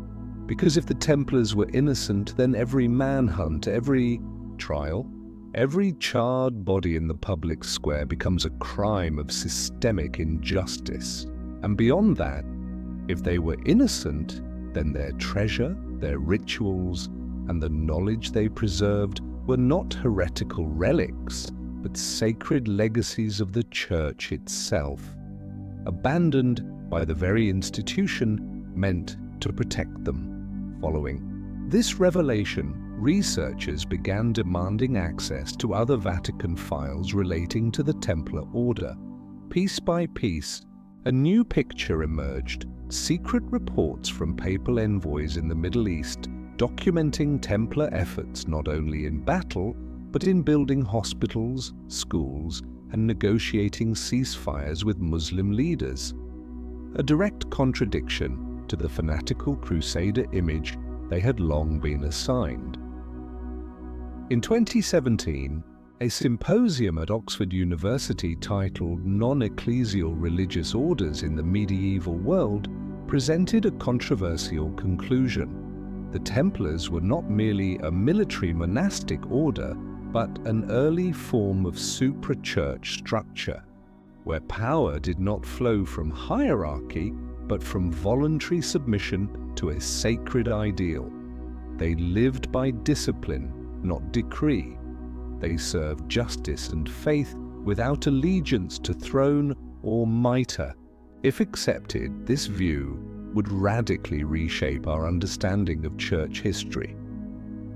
Because if the Templars were innocent, then every manhunt, every trial, every charred body in the public square becomes a crime of systemic injustice. And beyond that, if they were innocent, then their treasure, their rituals, and the knowledge they preserved were not heretical relics, but sacred legacies of the Church itself, abandoned by the very institution meant to protect them. Following this revelation, researchers began demanding access to other Vatican files relating to the Templar Order. Piece by piece, a new picture emerged: secret reports from papal envoys in the Middle East documenting Templar efforts not only in battle, but in building hospitals, schools, and negotiating ceasefires with Muslim leaders. A direct contradiction to the fanatical crusader image they had long been assigned. In 2017, a symposium at Oxford University titled Non-Ecclesial Religious Orders in the Medieval World presented a controversial conclusion. The Templars were not merely a military monastic order, but an early form of supra-church structure, where power did not flow from hierarchy, but from voluntary submission to a sacred ideal. They lived by discipline, not decree. They served justice and faith without allegiance to throne or mitre. If accepted, this view would radically reshape our understanding of church history.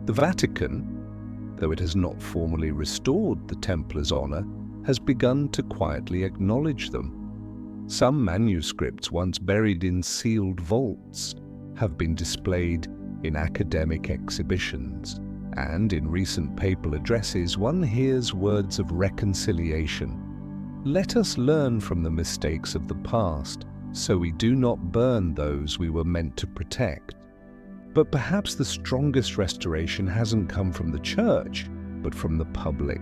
The Vatican, though it has not formally restored the Templars' honor, has begun to quietly acknowledge them. Some manuscripts once buried in sealed vaults have been displayed in academic exhibitions, and in recent papal addresses one hears words of reconciliation. Let us learn from the mistakes of the past, so we do not burn those we were meant to protect. But perhaps the strongest restoration hasn't come from the church, but from the public.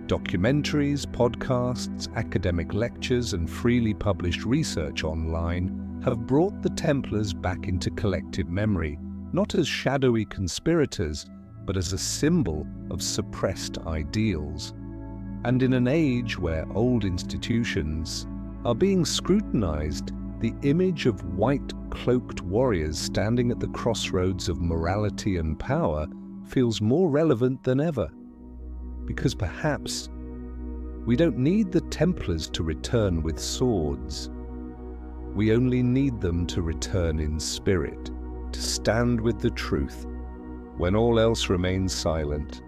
Documentaries, podcasts, academic lectures, and freely published research online have brought the Templars back into collective memory, not as shadowy conspirators, but as a symbol of suppressed ideals. And in an age where old institutions are being scrutinized, the image of white-cloaked warriors standing at the crossroads of morality and power feels more relevant than ever. Because perhaps we don't need the Templars to return with swords. We only need them to return in spirit, to stand with the truth when all else remains silent.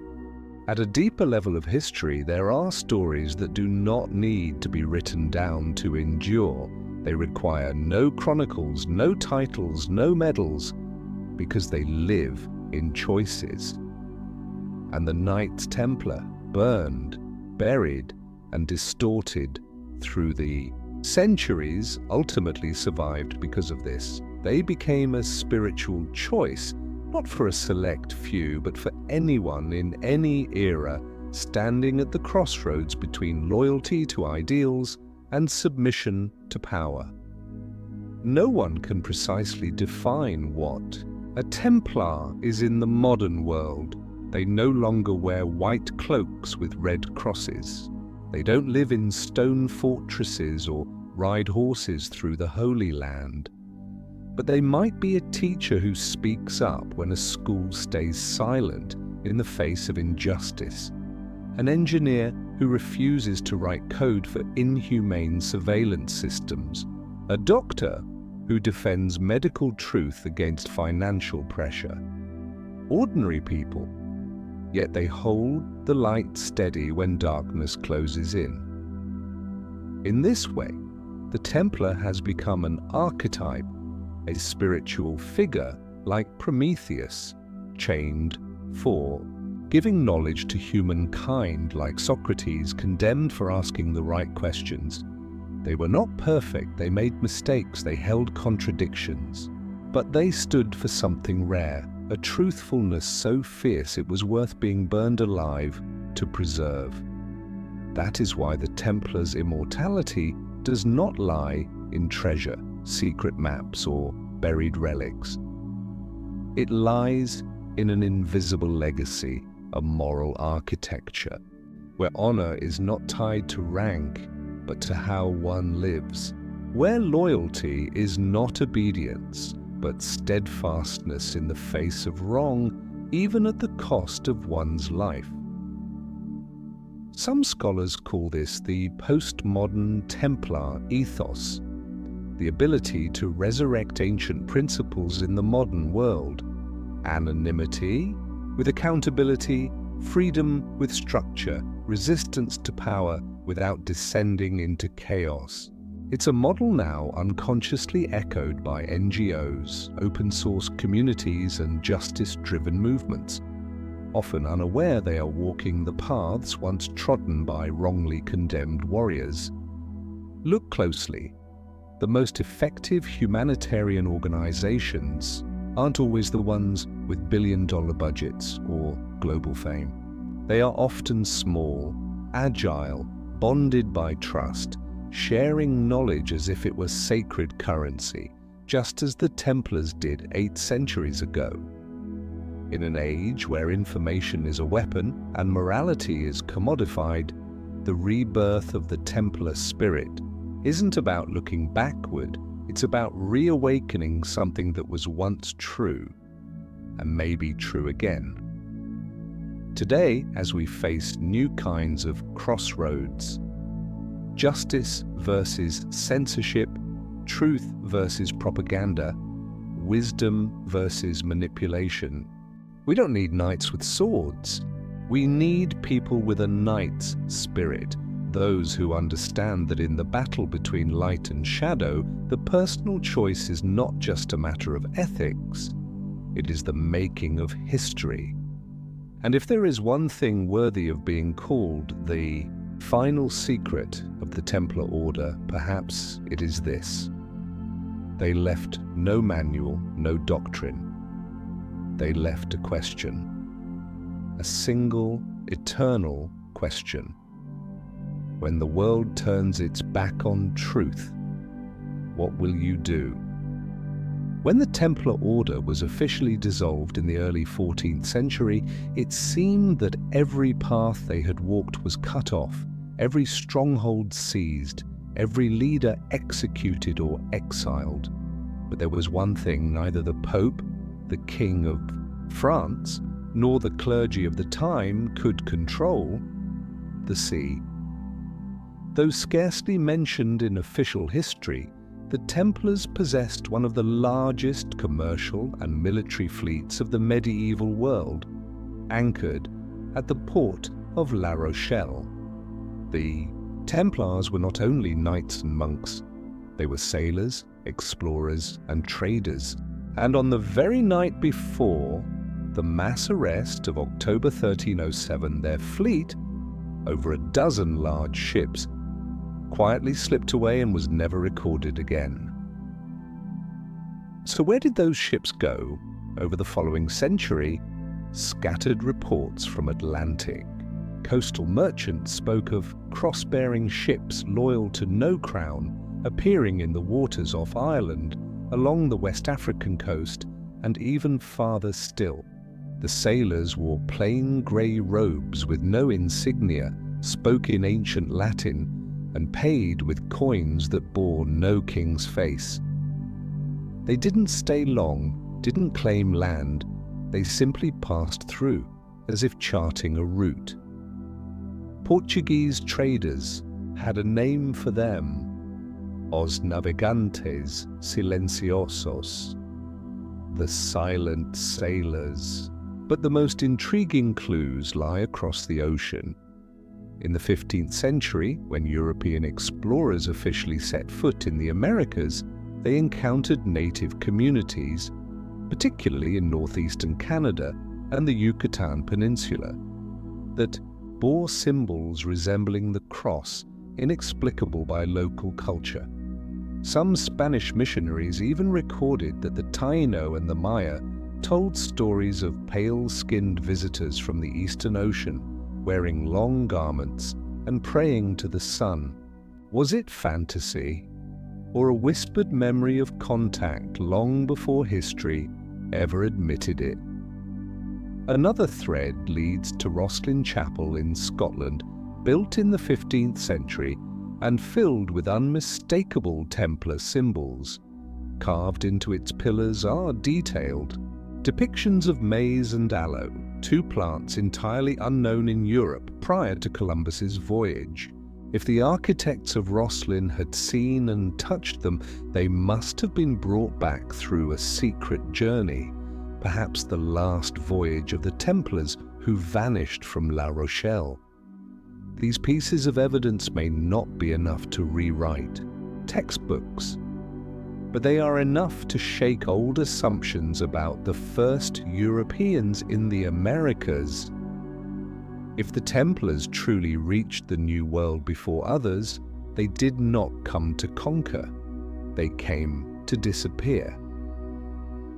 At a deeper level of history, there are stories that do not need to be written down to endure. They require no chronicles, no titles, no medals, because they live in choices. And the Knights Templar, burned, buried, and distorted through the centuries, ultimately survived because of this. They became a spiritual choice, not for a select few, but for anyone in any era standing at the crossroads between loyalty to ideals and submission to power. No one can precisely define what a Templar is in the modern world. They no longer wear white cloaks with red crosses. They don't live in stone fortresses or ride horses through the Holy Land. But they might be a teacher who speaks up when a school stays silent in the face of injustice, an engineer who refuses to write code for inhumane surveillance systems, a doctor who defends medical truth against financial pressure. Ordinary people, yet they hold the light steady when darkness closes in. In this way, the Templar has become an archetype, a spiritual figure like Prometheus, chained for giving knowledge to humankind, like Socrates, condemned for asking the right questions. They were not perfect, they made mistakes, they held contradictions. But they stood for something rare, a truthfulness so fierce it was worth being burned alive to preserve. That is why the Templars' immortality does not lie in treasure, secret maps, or buried relics. It lies in an invisible legacy, a moral architecture, where honor is not tied to rank, but to how one lives, where loyalty is not obedience, but steadfastness in the face of wrong, even at the cost of one's life. Some scholars call this the postmodern Templar ethos, the ability to resurrect ancient principles in the modern world: anonymity with accountability, freedom with structure, resistance to power without descending into chaos. It's a model now unconsciously echoed by NGOs, open-source communities, and justice-driven movements, often unaware they are walking the paths once trodden by wrongly condemned warriors. Look closely. The most effective humanitarian organizations aren't always the ones with billion-dollar budgets or global fame. They are often small, agile, bonded by trust, sharing knowledge as if it were sacred currency, just as the Templars did 8 centuries ago. In an age where information is a weapon and morality is commodified, the rebirth of the Templar spirit isn't about looking backward, it's about reawakening something that was once true, and maybe true again. Today, as we face new kinds of crossroads, justice versus censorship, truth versus propaganda, wisdom versus manipulation, we don't need knights with swords. We need people with a knight's spirit, those who understand that in the battle between light and shadow, the personal choice is not just a matter of ethics, it is the making of history. And if there is one thing worthy of being called the final secret of the Templar Order, perhaps it is this: they left no manual, no doctrine. They left a question, a single, eternal question. When the world turns its back on truth, what will you do? When the Templar Order was officially dissolved in the early 14th century, it seemed that every path they had walked was cut off, every stronghold seized, every leader executed or exiled. But there was one thing neither the Pope, the King of France, nor the clergy of the time could control: the sea. Though scarcely mentioned in official history, the Templars possessed one of the largest commercial and military fleets of the medieval world, anchored at the port of La Rochelle. The Templars were not only knights and monks, they were sailors, explorers, and traders. And on the very night before the mass arrest of October 1307, their fleet, over a dozen large ships, quietly slipped away and was never recorded again. So where did those ships go over the following century? Scattered reports from Atlantic. Coastal merchants spoke of cross-bearing ships loyal to no crown appearing in the waters off Ireland, along the West African coast, and even farther still. The sailors wore plain grey robes with no insignia, spoke in ancient Latin, and paid with coins that bore no king's face. They didn't stay long, didn't claim land, they simply passed through, as if charting a route. Portuguese traders had a name for them: Os navegantes silenciosos, the silent sailors. But the most intriguing clues lie across the ocean. In the 15th century, when European explorers officially set foot in the Americas, they encountered native communities, particularly in northeastern Canada and the Yucatan Peninsula, that bore symbols resembling the cross, inexplicable by local culture. Some Spanish missionaries even recorded that the Taino and the Maya told stories of pale-skinned visitors from the Eastern Ocean, wearing long garments and praying to the sun. Was it fantasy, or a whispered memory of contact long before history ever admitted it? Another thread leads to Rosslyn Chapel in Scotland, built in the 15th century and filled with unmistakable Templar symbols. Carved into its pillars are detailed depictions of maize and aloe, two plants entirely unknown in Europe prior to Columbus's voyage. If the architects of Rosslyn had seen and touched them, they must have been brought back through a secret journey, perhaps the last voyage of the Templars who vanished from La Rochelle. These pieces of evidence may not be enough to rewrite textbooks, but they are enough to shake old assumptions about the first Europeans in the Americas. If the Templars truly reached the New World before others, they did not come to conquer. They came to disappear,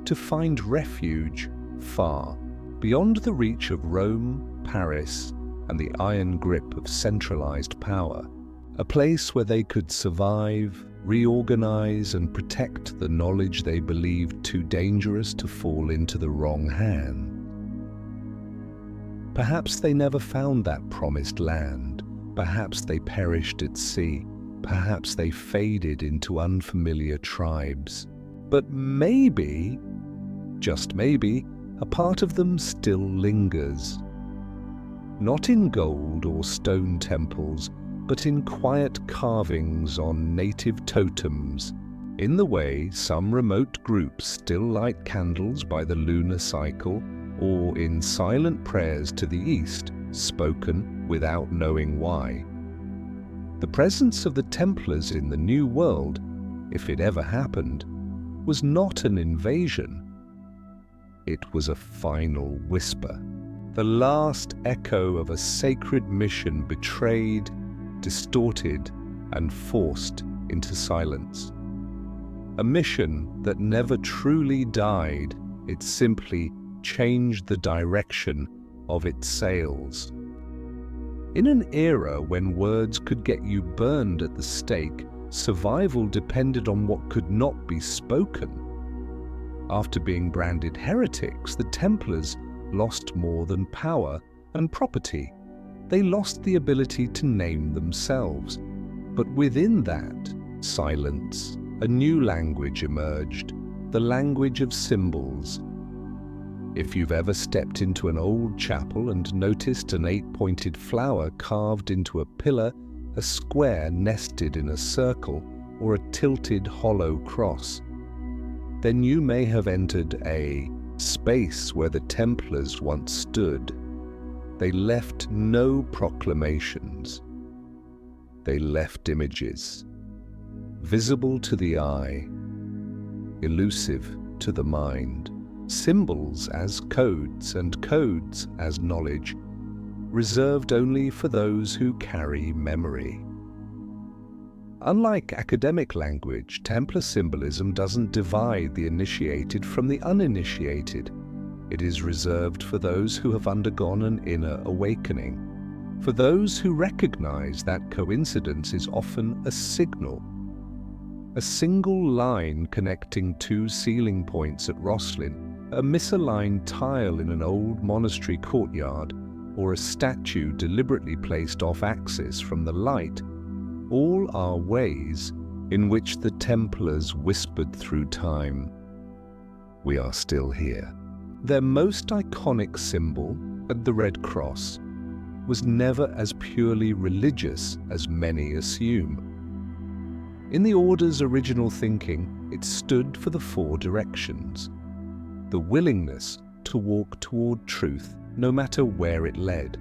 to find refuge far, beyond the reach of Rome, Paris, and the iron grip of centralized power, a place where they could survive, reorganize, and protect the knowledge they believed too dangerous to fall into the wrong hand. Perhaps they never found that promised land. Perhaps they perished at sea. Perhaps they faded into unfamiliar tribes. But maybe, just maybe, a part of them still lingers. Not in gold or stone temples, but in quiet carvings on native totems, in the way some remote groups still light candles by the lunar cycle, or in silent prayers to the east, spoken without knowing why. The presence of the Templars in the New World, if it ever happened, was not an invasion. It was a final whisper, the last echo of a sacred mission betrayed, distorted, and forced into silence. A mission that never truly died, it simply changed the direction of its sails. In an era when words could get you burned at the stake, survival depended on what could not be spoken. After being branded heretics, the Templars lost more than power and property. They lost the ability to name themselves. But within that silence, a new language emerged, the language of symbols. If you've ever stepped into an old chapel and noticed an 8-pointed flower carved into a pillar, a square nested in a circle, or a tilted hollow cross, then you may have entered a space where the Templars once stood. They left no proclamations. They left images, visible to the eye, elusive to the mind, symbols as codes and codes as knowledge, reserved only for those who carry memory. Unlike academic language, Templar symbolism doesn't divide the initiated from the uninitiated. It is reserved for those who have undergone an inner awakening, for those who recognize that coincidence is often a signal. A single line connecting two ceiling points at Rosslyn, a misaligned tile in an old monastery courtyard, or a statue deliberately placed off-axis from the light, all are ways in which the Templars whispered through time, "We are still here." Their most iconic symbol, the Red Cross, was never as purely religious as many assume. In the Order's original thinking, it stood for the four directions: the willingness to walk toward truth no matter where it led.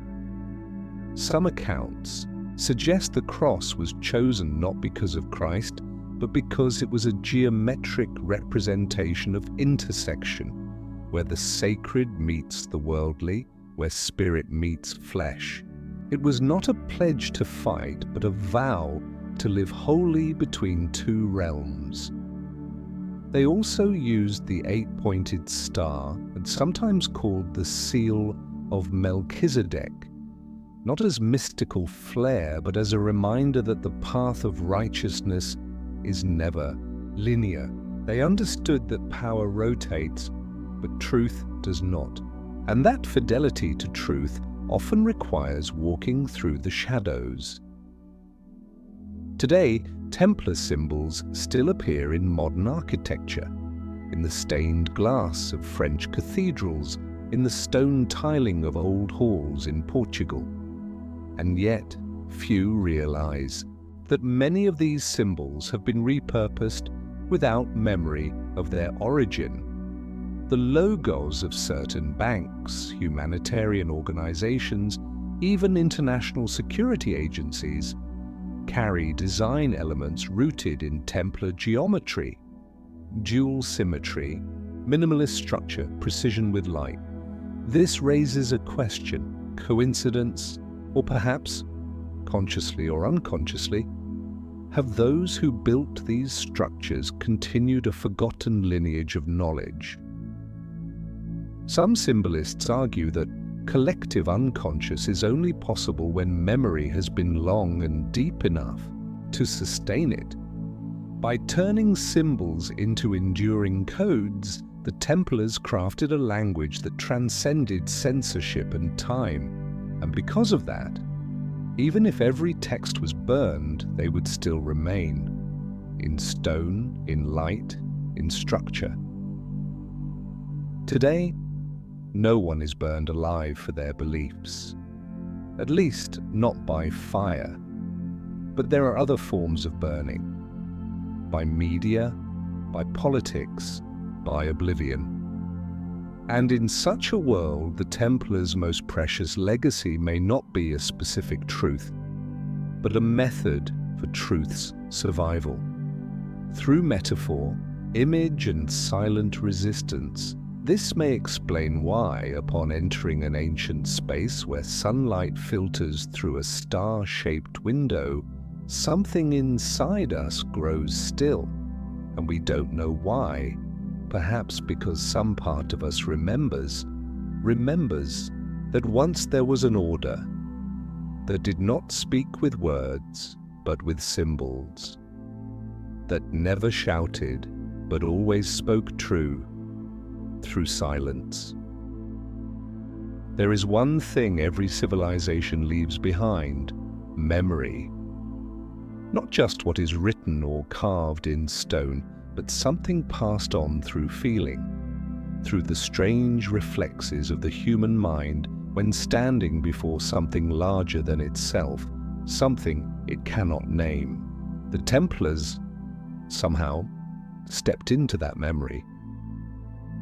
Some accounts suggest the cross was chosen not because of Christ, but because it was a geometric representation of intersection, where the sacred meets the worldly, where spirit meets flesh. It was not a pledge to fight, but a vow to live wholly between two realms. They also used the eight-pointed star, and sometimes called the seal of Melchizedek, not as mystical flair, but as a reminder that the path of righteousness is never linear. They understood that power rotates, but truth does not. And that fidelity to truth often requires walking through the shadows. Today, Templar symbols still appear in modern architecture, in the stained glass of French cathedrals, in the stone tiling of old halls in Portugal. And yet, few realize that many of these symbols have been repurposed without memory of their origin. The logos of certain banks, humanitarian organizations, even international security agencies, carry design elements rooted in Templar geometry, dual symmetry, minimalist structure, precision with light. This raises a question: coincidence, or perhaps, consciously or unconsciously, have those who built these structures continued a forgotten lineage of knowledge? Some symbolists argue that collective unconscious is only possible when memory has been long and deep enough to sustain it. By turning symbols into enduring codes, the Templars crafted a language that transcended censorship and time. And because of that, even if every text was burned, they would still remain, in stone, in light, in structure. Today, no one is burned alive for their beliefs, at least not by fire. But there are other forms of burning, by media, by politics, by oblivion. And in such a world, the Templars' most precious legacy may not be a specific truth, but a method for truth's survival. Through metaphor, image, and silent resistance, this may explain why, upon entering an ancient space where sunlight filters through a star-shaped window, something inside us grows still, and we don't know why. Perhaps because some part of us remembers that once there was an order that did not speak with words, but with symbols, that never shouted, but always spoke true, through silence. There is one thing every civilization leaves behind: memory. Not just what is written or carved in stone, but something passed on through feeling, through the strange reflexes of the human mind when standing before something larger than itself, something it cannot name. The Templars somehow stepped into that memory.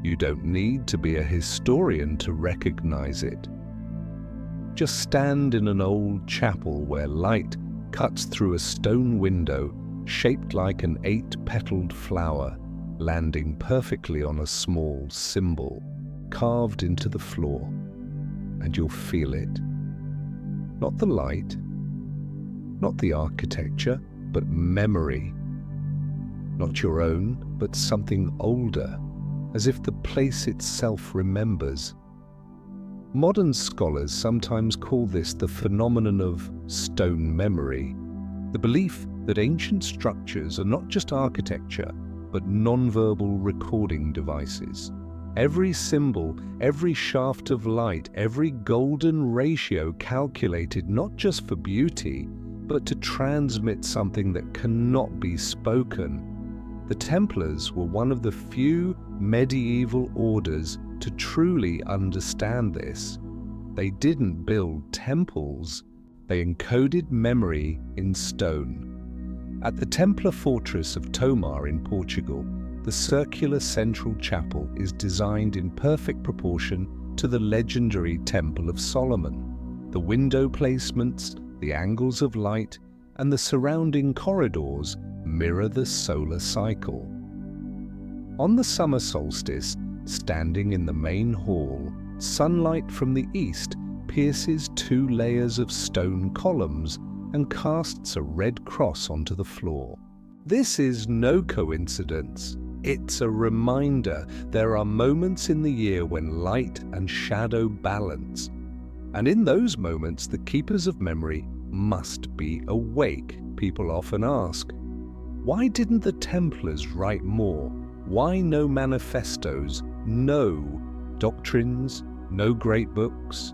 You don't need to be a historian to recognize it. Just stand in an old chapel where light cuts through a stone window shaped like an 8-petaled flower, landing perfectly on a small symbol carved into the floor, and you'll feel it. Not the light, not the architecture, but memory. Not your own, but something older, as if the place itself remembers. Modern scholars sometimes call this the phenomenon of stone memory, the belief that ancient structures are not just architecture, but non-verbal recording devices. Every symbol, every shaft of light, every golden ratio calculated not just for beauty, but to transmit something that cannot be spoken. The Templars were one of the few medieval orders to truly understand this. They didn't build temples, they encoded memory in stone. At the Templar fortress of Tomar in Portugal, the circular central chapel is designed in perfect proportion to the legendary Temple of Solomon. The window placements, the angles of light, and the surrounding corridors mirror the solar cycle. On the summer solstice, standing in the main hall, sunlight from the east pierces 2 layers of stone columns and casts a red cross onto the floor. This is no coincidence. It's a reminder there are moments in the year when light and shadow balance. And in those moments, the keepers of memory must be awake. People often ask, why didn't the Templars write more? Why no manifestos, no doctrines, no great books?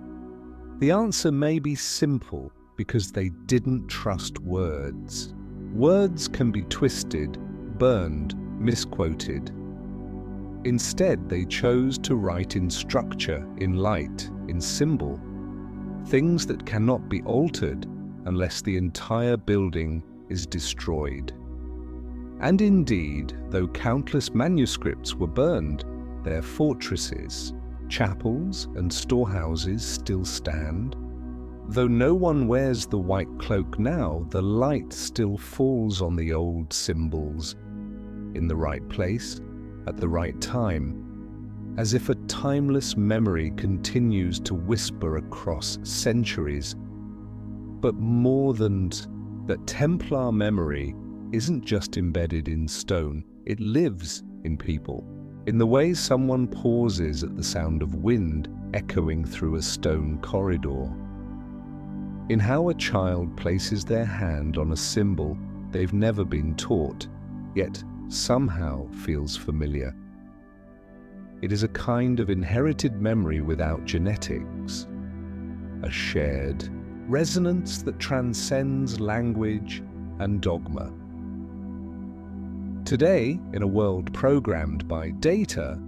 The answer may be simple, because they didn't trust words. Words can be twisted, burned, misquoted. Instead, they chose to write in structure, in light, in symbol, things that cannot be altered unless the entire building is destroyed. And indeed, though countless manuscripts were burned, their fortresses, chapels, and storehouses still stand. Though no one wears the white cloak now, the light still falls on the old symbols, in the right place, at the right time, as if a timeless memory continues to whisper across centuries. But more than that, Templar memory isn't just embedded in stone, it lives in people, in the way someone pauses at the sound of wind echoing through a stone corridor, in how a child places their hand on a symbol they've never been taught, yet somehow feels familiar. It is a kind of inherited memory without genetics, a shared resonance that transcends language and dogma. Today, in a world programmed by data,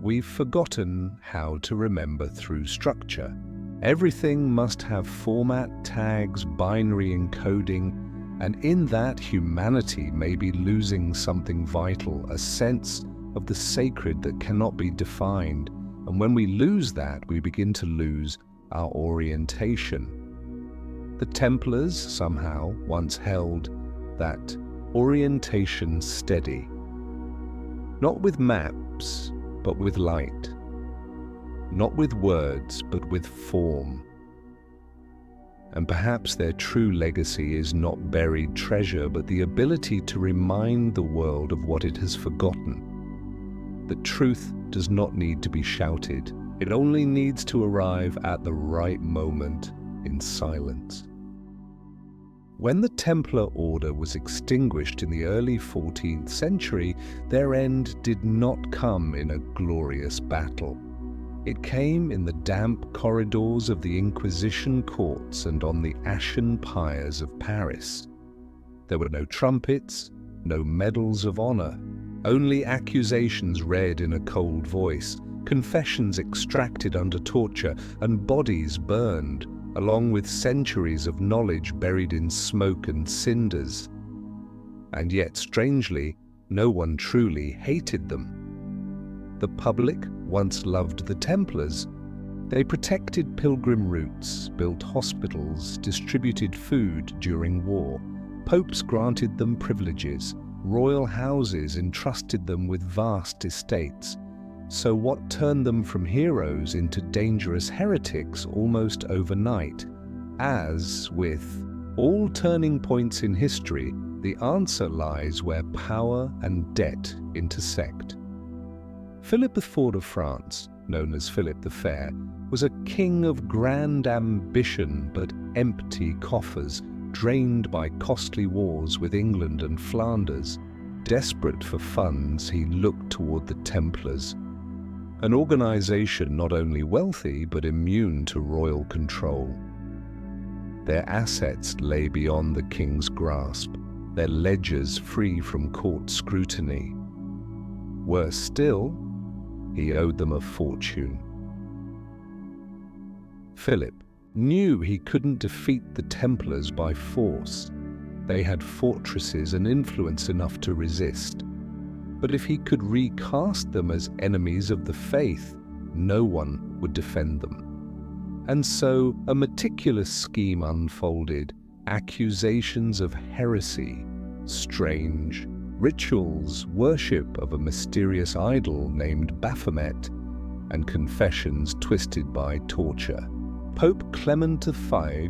we've forgotten how to remember through structure. Everything must have format, tags, binary encoding, and in that, humanity may be losing something vital, a sense of the sacred that cannot be defined. And when we lose that, we begin to lose our orientation. The Templars somehow once held that orientation steady, not with maps, but with light, not with words, but with form. And perhaps their true legacy is not buried treasure, but the ability to remind the world of what it has forgotten. The truth does not need to be shouted. It only needs to arrive at the right moment in silence. When the Templar order was extinguished in the early 14th century, their end did not come in a glorious battle. It came in the damp corridors of the Inquisition courts and on the ashen pyres of Paris. There were no trumpets, no medals of honor, only accusations read in a cold voice, confessions extracted under torture, and bodies burned, along with centuries of knowledge buried in smoke and cinders. And yet, strangely, no one truly hated them. The public once loved the Templars. They protected pilgrim routes, built hospitals, distributed food during war. Popes granted them privileges. Royal houses entrusted them with vast estates. So what turned them from heroes into dangerous heretics almost overnight? As with all turning points in history, the answer lies where power and debt intersect. Philip IV of France, known as Philip the Fair, was a king of grand ambition but empty coffers, drained by costly wars with England and Flanders. Desperate for funds, he looked toward the Templars, an organization not only wealthy but immune to royal control. Their assets lay beyond the king's grasp, their ledgers free from court scrutiny. Worse still, he owed them a fortune. Philip knew he couldn't defeat the Templars by force. They had fortresses and influence enough to resist. But if he could recast them as enemies of the faith, no one would defend them. And so a meticulous scheme unfolded, accusations of heresy, strange rituals, worship of a mysterious idol named Baphomet, and confessions twisted by torture. Pope Clement V,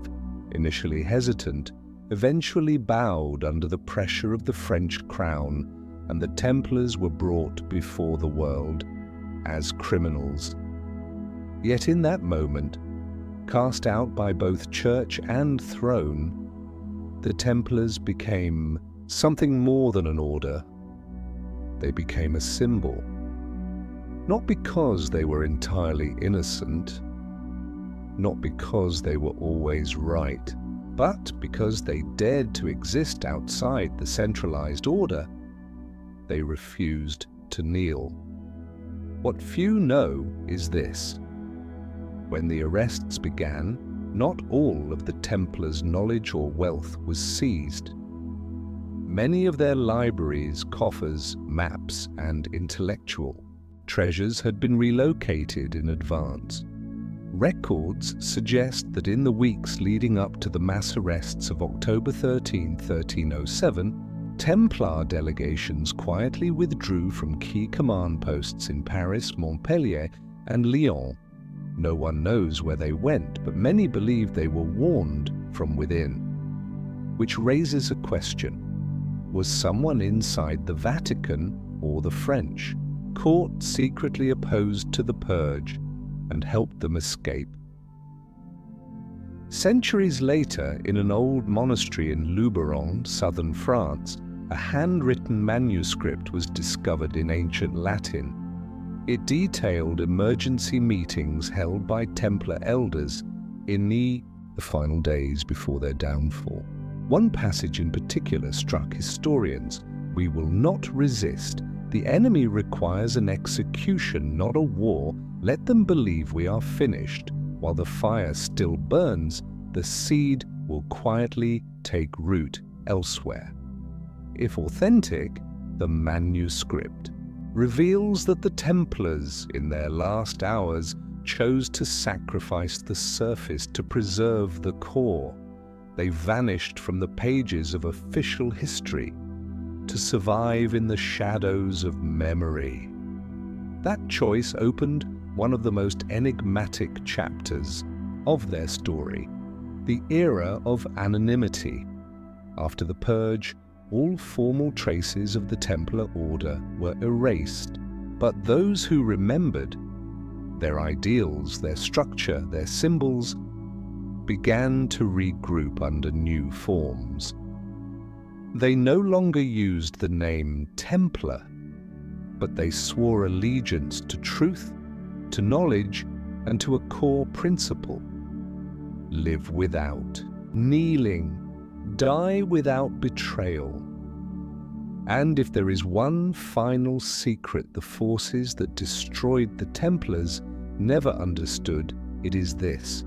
initially hesitant, eventually bowed under the pressure of the French crown, and the Templars were brought before the world as criminals. Yet in that moment, cast out by both church and throne, the Templars became something more than an order. They became a symbol. Not because they were entirely innocent, not because they were always right, but because they dared to exist outside the centralized order. They refused to kneel. What few know is this: when the arrests began, not all of the Templars' knowledge or wealth was seized. Many of their libraries, coffers, maps, and intellectual treasures had been relocated in advance. Records suggest that in the weeks leading up to the mass arrests of October 13, 1307, Templar delegations quietly withdrew from key command posts in Paris, Montpellier, and Lyon. No one knows where they went, but many believe they were warned from within. Which raises a question. Was someone inside the Vatican or the French court secretly opposed to the purge and helped them escape? Centuries later, in an old monastery in Luberon, southern France, a handwritten manuscript was discovered in ancient Latin. It detailed emergency meetings held by Templar elders in the final days before their downfall. One passage in particular struck historians. "We will not resist. The enemy requires an execution, not a war. Let them believe we are finished. While the fire still burns, the seed will quietly take root elsewhere." If authentic, the manuscript reveals that the Templars, in their last hours, chose to sacrifice the surface to preserve the core. They vanished from the pages of official history to survive in the shadows of memory. That choice opened one of the most enigmatic chapters of their story, the era of anonymity. After the purge, all formal traces of the Templar order were erased, but those who remembered, their ideals, their structure, their symbols, began to regroup under new forms. They no longer used the name Templar, but they swore allegiance to truth, to knowledge, and to a core principle. Live without kneeling, die without betrayal. And if there is one final secret the forces that destroyed the Templars never understood, it is this: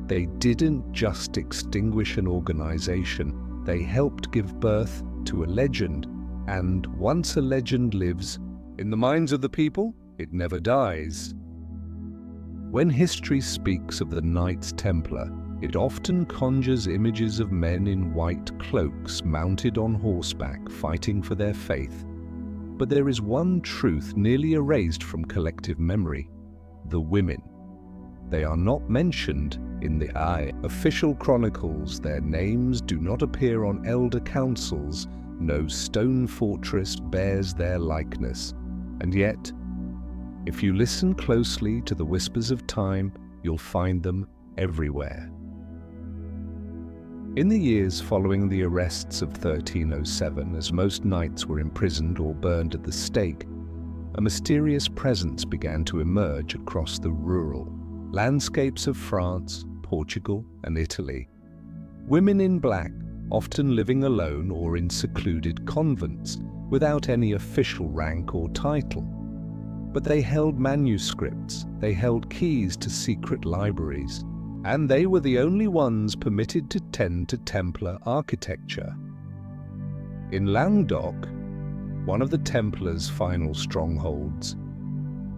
they didn't just extinguish an organization, they helped give birth to a legend, and once a legend lives in the minds of the people, it never dies. When history speaks of the Knights Templar, it often conjures images of men in white cloaks mounted on horseback fighting for their faith. But there is one truth nearly erased from collective memory: the women. They are not mentioned in the official chronicles. Their names do not appear on elder councils. No stone fortress bears their likeness. And yet, if you listen closely to the whispers of time, you'll find them everywhere. In the years following the arrests of 1307, as most knights were imprisoned or burned at the stake, a mysterious presence began to emerge across the rural landscapes of France, Portugal, and Italy. Women in black, often living alone or in secluded convents, without any official rank or title. But they held manuscripts, they held keys to secret libraries, and they were the only ones permitted to tend to Templar architecture. In Languedoc, one of the Templars' final strongholds,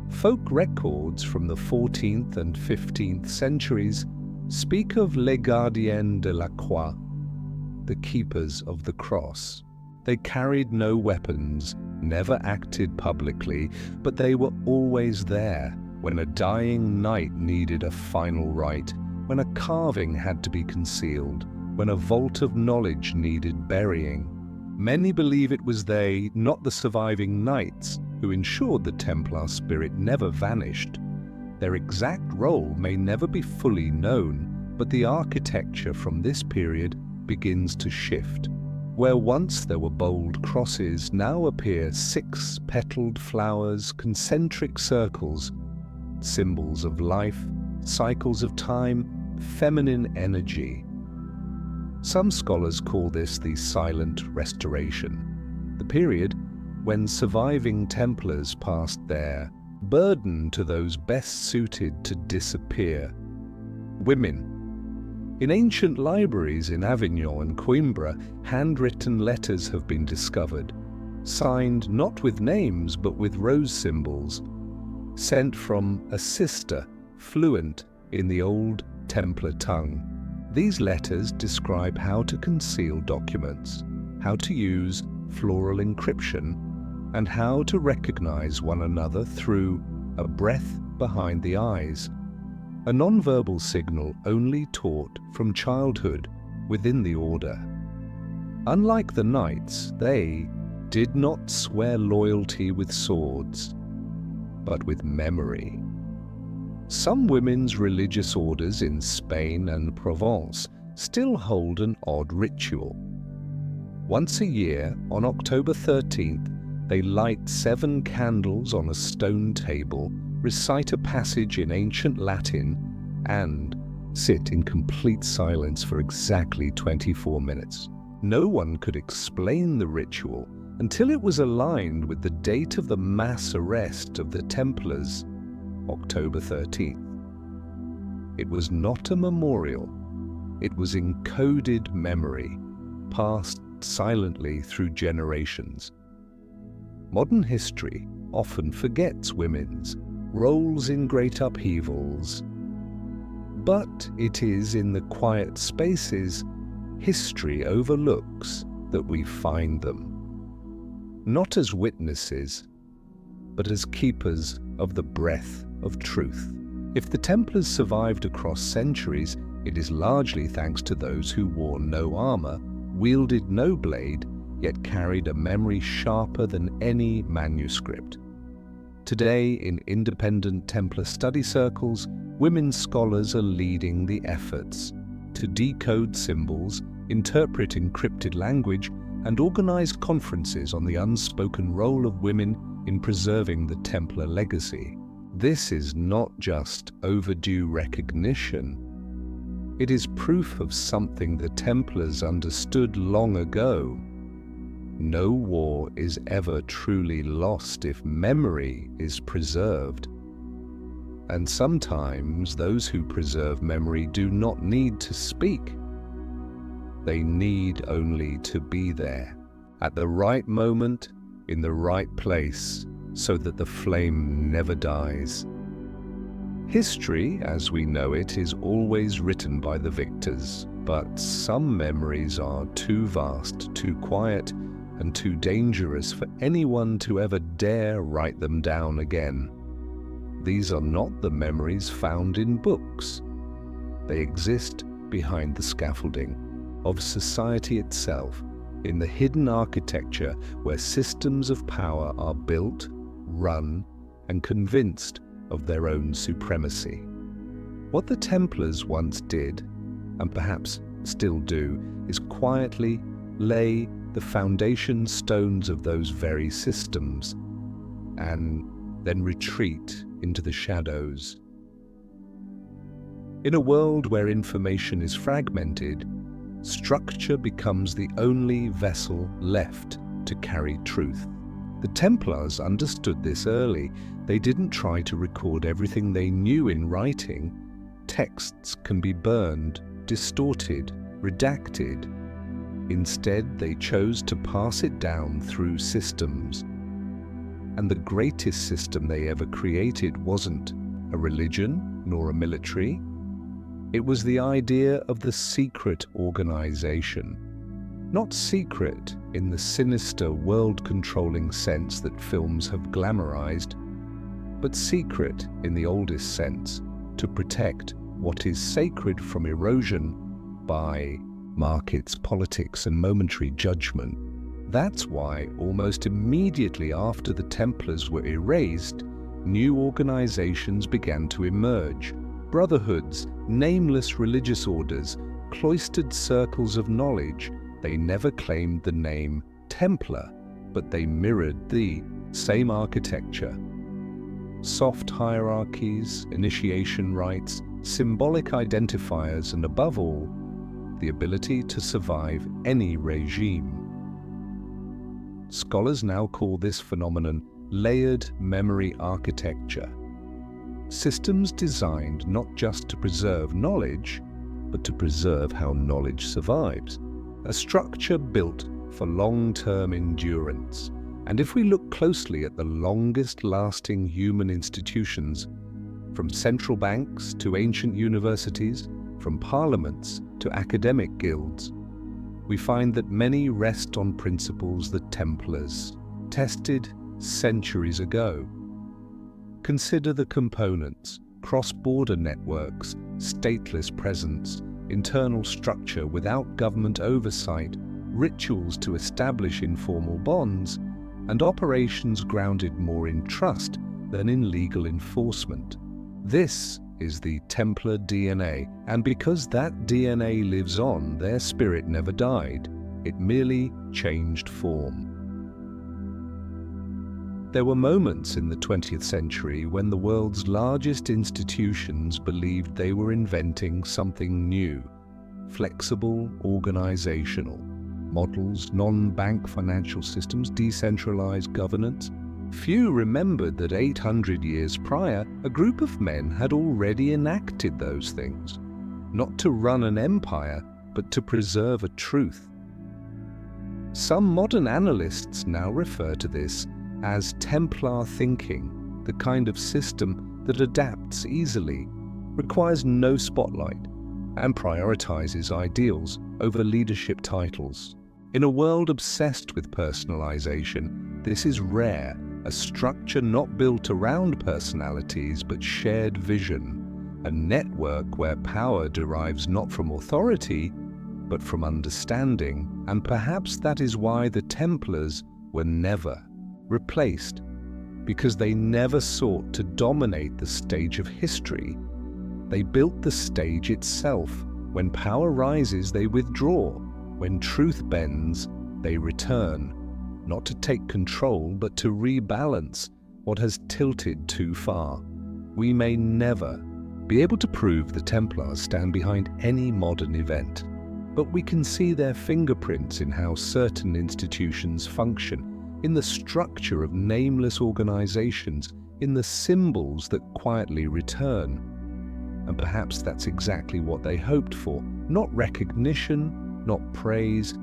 folk records from the 14th and 15th centuries speak of les gardiens de la croix, the keepers of the cross. They carried no weapons, never acted publicly, but they were always there when a dying knight needed a final rite, when a carving had to be concealed, when a vault of knowledge needed burying. Many believe it was they, not the surviving knights, who ensured the Templar spirit never vanished. Their exact role may never be fully known, but the architecture from this period begins to shift. Where once there were bold crosses, now appear 6-petaled flowers, concentric circles, symbols of life, cycles of time, feminine energy. Some scholars call this the Silent Restoration, the period when surviving Templars passed their burden to those best suited to disappear: women. In ancient libraries in Avignon and Coimbra, handwritten letters have been discovered, signed not with names but with rose symbols, sent from a sister fluent in the old Templar tongue. These letters describe how to conceal documents, how to use floral encryption, and how to recognize one another through a breath behind the eyes, a non-verbal signal only taught from childhood within the order. Unlike the knights, they did not swear loyalty with swords, but with memory. Some women's religious orders in Spain and Provence still hold an odd ritual. Once a year, on October 13th, they light 7 candles on a stone table, recite a passage in ancient Latin, and sit in complete silence for exactly 24 minutes. No one could explain the ritual until it was aligned with the date of the mass arrest of the Templars, October 13th. It was not a memorial, it was encoded memory, passed silently through generations. Modern history often forgets women's roles in great upheavals, but it is in the quiet spaces history overlooks that we find them, not as witnesses, but as keepers of the breath of truth. If the Templars survived across centuries, it is largely thanks to those who wore no armor, wielded no blade, yet carried a memory sharper than any manuscript. Today, in independent Templar study circles, women scholars are leading the efforts to decode symbols, interpret encrypted language, and organize conferences on the unspoken role of women in preserving the Templar legacy. This is not just overdue recognition. It is proof of something the Templars understood long ago. No war is ever truly lost if memory is preserved. And sometimes those who preserve memory do not need to speak. They need only to be there, at the right moment, in the right place, so that the flame never dies. History, as we know it, is always written by the victors, but some memories are too vast, too quiet, and too dangerous for anyone to ever dare write them down again. These are not the memories found in books. They exist behind the scaffolding of society itself, in the hidden architecture where systems of power are built, run, and convinced of their own supremacy. What the Templars once did, and perhaps still do, is quietly lay the foundation stones of those very systems, and then retreat into the shadows. In a world where information is fragmented, structure becomes the only vessel left to carry truth. The Templars understood this early. They didn't try to record everything they knew in writing. Texts can be burned, distorted, redacted. Instead, they chose to pass it down through systems. And the greatest system they ever created wasn't a religion nor a military. It was the idea of the secret organization. Not secret in the sinister, world-controlling sense that films have glamorized, but secret in the oldest sense, to protect what is sacred from erosion by markets, politics, and momentary judgment. That's why, almost immediately after the Templars were erased, new organizations began to emerge. Brotherhoods, nameless religious orders, cloistered circles of knowledge. They never claimed the name Templar, but they mirrored the same architecture. Soft hierarchies, initiation rites, symbolic identifiers, and above all, the ability to survive any regime. Scholars now call this phenomenon layered memory architecture. Systems designed not just to preserve knowledge, but to preserve how knowledge survives. A structure built for long-term endurance. And if we look closely at the longest-lasting human institutions, from central banks to ancient universities, from parliaments to academic guilds, we find that many rest on principles the Templars tested centuries ago. Consider the components: cross-border networks, stateless presence, internal structure without government oversight, rituals to establish informal bonds, and operations grounded more in trust than in legal enforcement. This is the Templar DNA, and because that DNA lives on, their spirit never died. It merely changed form. There were moments in the 20th century when the world's largest institutions believed they were inventing something new: flexible, organizational models, non-bank financial systems, decentralized governance. Few remembered that 800 years prior, a group of men had already enacted those things, not to run an empire, but to preserve a truth. Some modern analysts now refer to this as Templar thinking, the kind of system that adapts easily, requires no spotlight, and prioritizes ideals over leadership titles. In a world obsessed with personalization, this is rare, a structure not built around personalities but shared vision, a network where power derives not from authority but from understanding, and perhaps that is why the Templars were never replaced, because they never sought to dominate the stage of history. They built the stage itself. When power rises, they withdraw. When truth bends, they return, not to take control, but to rebalance what has tilted too far. We may never be able to prove the Templars stand behind any modern event, but we can see their fingerprints in how certain institutions function, in the structure of nameless organizations, in the symbols that quietly return. And perhaps that's exactly what they hoped for. Not recognition, not praise,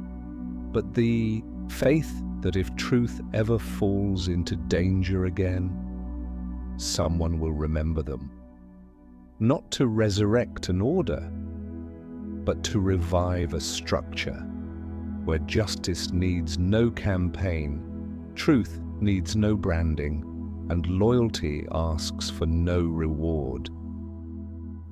but the faith that if truth ever falls into danger again, someone will remember them. Not to resurrect an order, but to revive a structure where justice needs no campaign, truth needs no branding, and loyalty asks for no reward.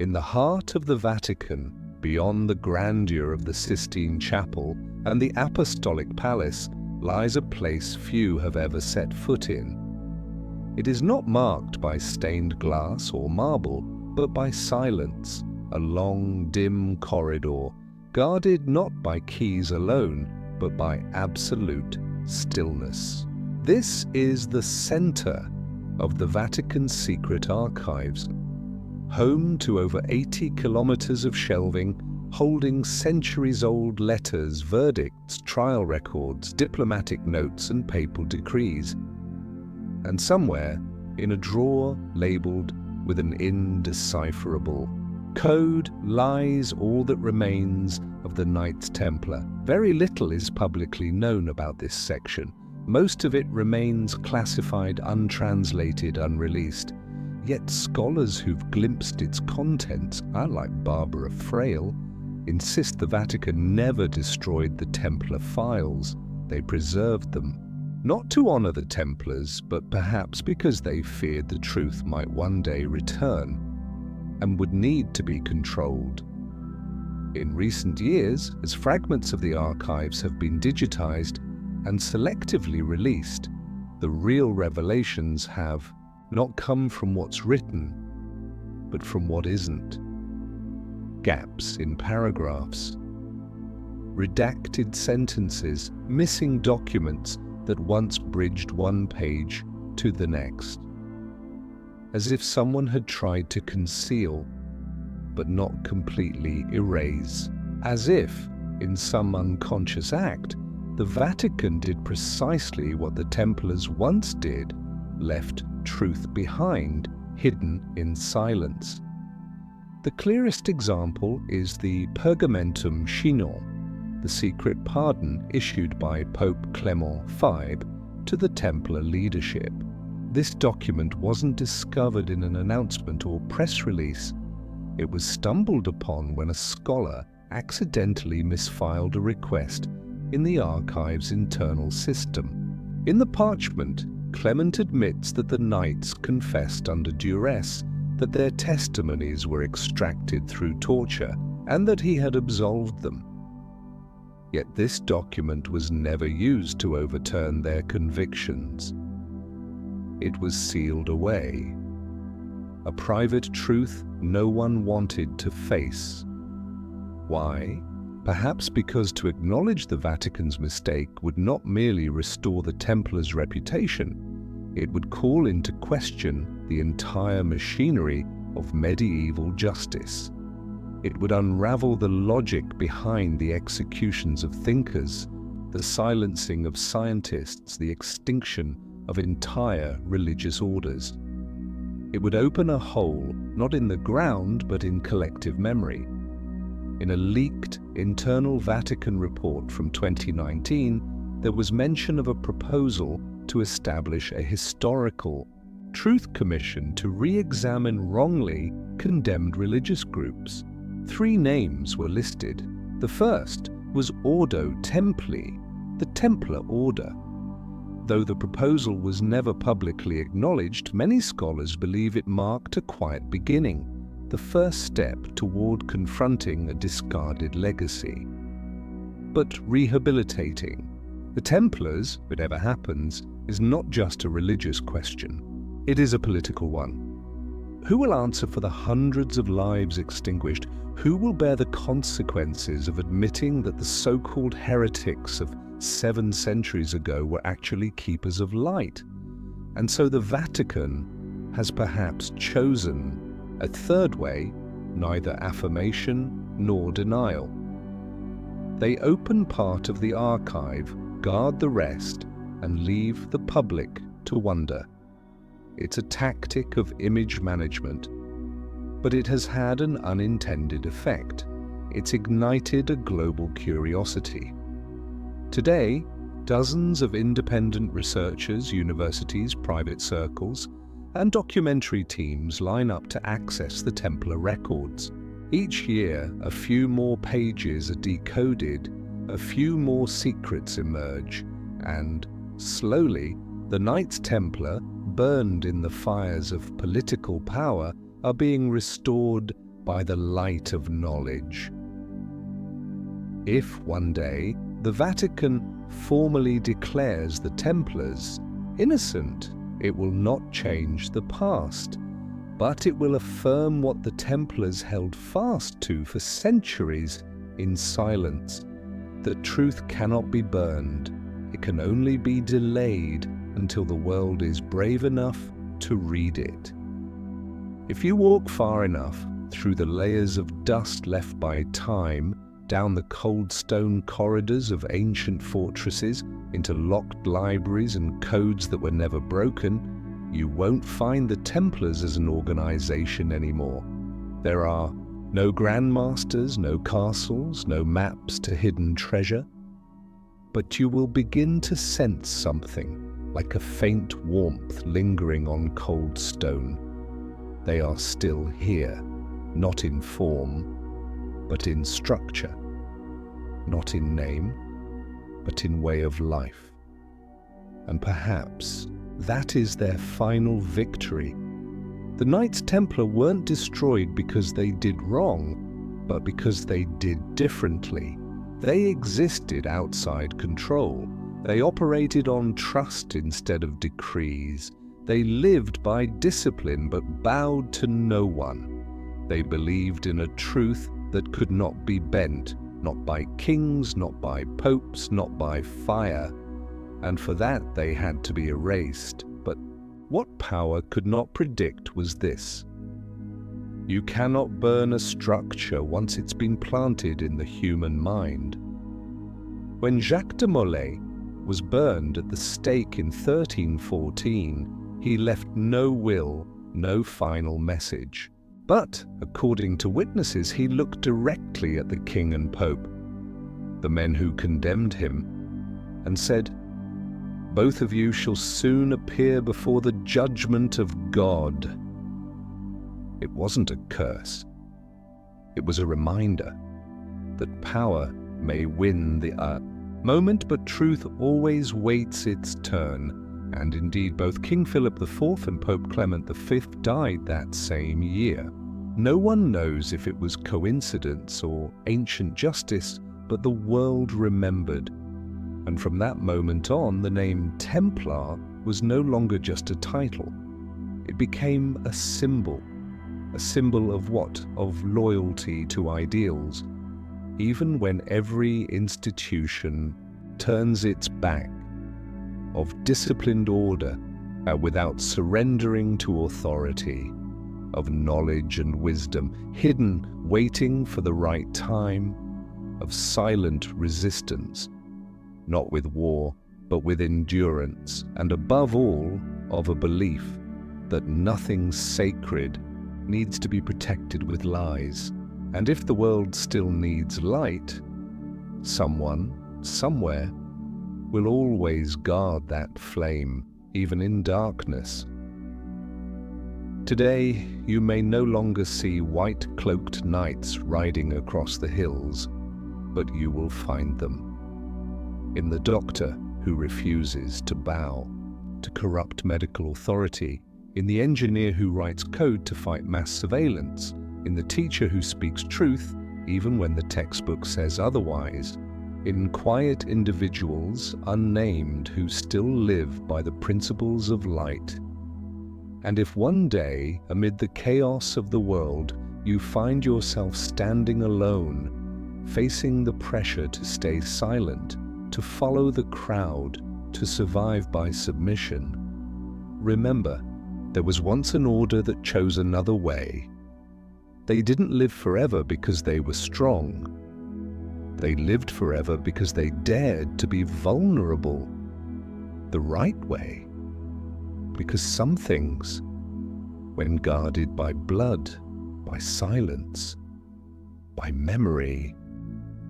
In the heart of the Vatican, beyond the grandeur of the Sistine Chapel and the Apostolic Palace, lies a place few have ever set foot in. It is not marked by stained glass or marble, but by silence, a long, dim corridor, guarded not by keys alone, but by absolute stillness. This is the center of the Vatican's secret archives. home to over 80 kilometers of shelving, holding centuries-old letters, verdicts, trial records, diplomatic notes, and papal decrees. And somewhere, in a drawer labeled with an indecipherable code, lies all that remains of the Knights Templar. Very little is publicly known about this section. Most of it remains classified, untranslated, unreleased. Yet scholars who've glimpsed its contents, unlike Barbara Frail, insist the Vatican never destroyed the Templar files. They preserved them. Not to honor the Templars, but perhaps because they feared the truth might one day return and would need to be controlled. In recent years, as fragments of the archives have been digitized and selectively released, the real revelations have not come from what's written, but from what isn't. Gaps in paragraphs, redacted sentences, missing documents that once bridged one page to the next, as if someone had tried to conceal, but not completely erase, as if, in some unconscious act, the Vatican did precisely what the Templars once did, left truth behind, hidden in silence. The clearest example is the Pergamentum Chinon, the secret pardon issued by Pope Clement V to the Templar leadership. This document wasn't discovered in an announcement or press release. It was stumbled upon when a scholar accidentally misfiled a request in the archive's internal system. In the parchment, Clement admits that the knights confessed under duress, that their testimonies were extracted through torture, and that he had absolved them. Yet this document was never used to overturn their convictions. It was sealed away, a private truth no one wanted to face. Why? Perhaps because to acknowledge the Vatican's mistake would not merely restore the Templars' reputation, it would call into question the entire machinery of medieval justice. It would unravel the logic behind the executions of thinkers, the silencing of scientists, the extinction of entire religious orders. It would open a hole, not in the ground, but in collective memory. In a leaked internal Vatican report from 2019, there was mention of a proposal to establish a historical truth commission to re-examine wrongly condemned religious groups. 3 names were listed. The first was Ordo Templi, the Templar Order. Though the proposal was never publicly acknowledged, many scholars believe it marked a quiet beginning, the first step toward confronting a discarded legacy. But rehabilitating the Templars, whatever happens, is not just a religious question. It is a political one. Who will answer for the hundreds of lives extinguished? Who will bear the consequences of admitting that the so-called heretics of 7 centuries ago were actually keepers of light? And so the Vatican has perhaps chosen a third way, neither affirmation nor denial. They open part of the archive, guard the rest, and leave the public to wonder. It's a tactic of image management, but it has had an unintended effect. It's ignited a global curiosity. Today, dozens of independent researchers, universities, private circles, and documentary teams line up to access the Templar records. Each year, a few more pages are decoded, a few more secrets emerge, and, slowly, the Knights Templar, burned in the fires of political power, are being restored by the light of knowledge. If one day the Vatican formally declares the Templars innocent, it will not change the past, but it will affirm what the Templars held fast to for centuries in silence, that truth cannot be burned, it can only be delayed until the world is brave enough to read it. If you walk far enough through the layers of dust left by time, down the cold stone corridors of ancient fortresses, into locked libraries and codes that were never broken, you won't find the Templars as an organization anymore. There are no grandmasters, no castles, no maps to hidden treasure. But you will begin to sense something, like a faint warmth lingering on cold stone. They are still here, not in form, but in structure, not in name, but in way of life. And perhaps that is their final victory. The Knights Templar weren't destroyed because they did wrong, but because they did differently. They existed outside control. They operated on trust instead of decrees. They lived by discipline but bowed to no one. They believed in a truth that could not be bent, not by kings, not by popes, not by fire. And for that they had to be erased. But what power could not predict was this: you cannot burn a structure once it's been planted in the human mind. When Jacques de Molay was burned at the stake in 1314, he left no will, no final message. But, according to witnesses, he looked directly at the king and pope, the men who condemned him, and said, "Both of you shall soon appear before the judgment of God." It wasn't a curse. It was a reminder that power may win the moment, but truth always waits its turn. And indeed, both King Philip IV and Pope Clement V died that same year. No one knows if it was coincidence or ancient justice, but the world remembered. And from that moment on, the name Templar was no longer just a title. It became a symbol. A symbol of what? Of loyalty to ideals. Even when every institution turns its back, of disciplined order without surrendering to authority, of knowledge and wisdom, hidden, waiting for the right time, of silent resistance, not with war, but with endurance, and above all, of a belief that nothing sacred needs to be protected with lies. And if the world still needs light, someone, somewhere, will always guard that flame, even in darkness. Today, you may no longer see white-cloaked knights riding across the hills, but you will find them in the doctor who refuses to bow to corrupt medical authority, in the engineer who writes code to fight mass surveillance, in the teacher who speaks truth even when the textbook says otherwise, in quiet individuals unnamed who still live by the principles of light. And if one day, amid the chaos of the world, you find yourself standing alone, facing the pressure to stay silent, to follow the crowd, to survive by submission, remember, there was once an order that chose another way. They didn't live forever because they were strong. They lived forever because they dared to be vulnerable. The right way. Because some things, when guarded by blood, by silence, by memory,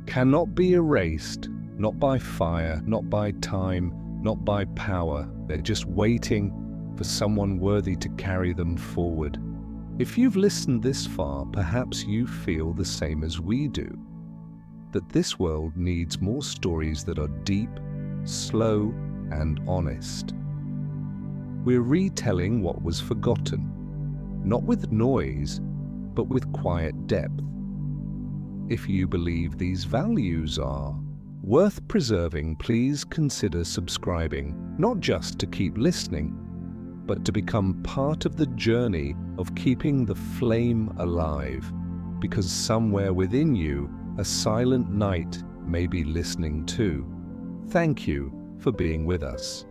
cannot be erased, not by fire, not by time, not by power. They're just waiting for someone worthy to carry them forward. If you've listened this far, perhaps you feel the same as we do, that this world needs more stories that are deep, slow, and honest. We're retelling what was forgotten, not with noise, but with quiet depth. If you believe these values are worth preserving, please consider subscribing, not just to keep listening, but to become part of the journey of keeping the flame alive, because somewhere within you, a silent knight may be listening too. Thank you for being with us.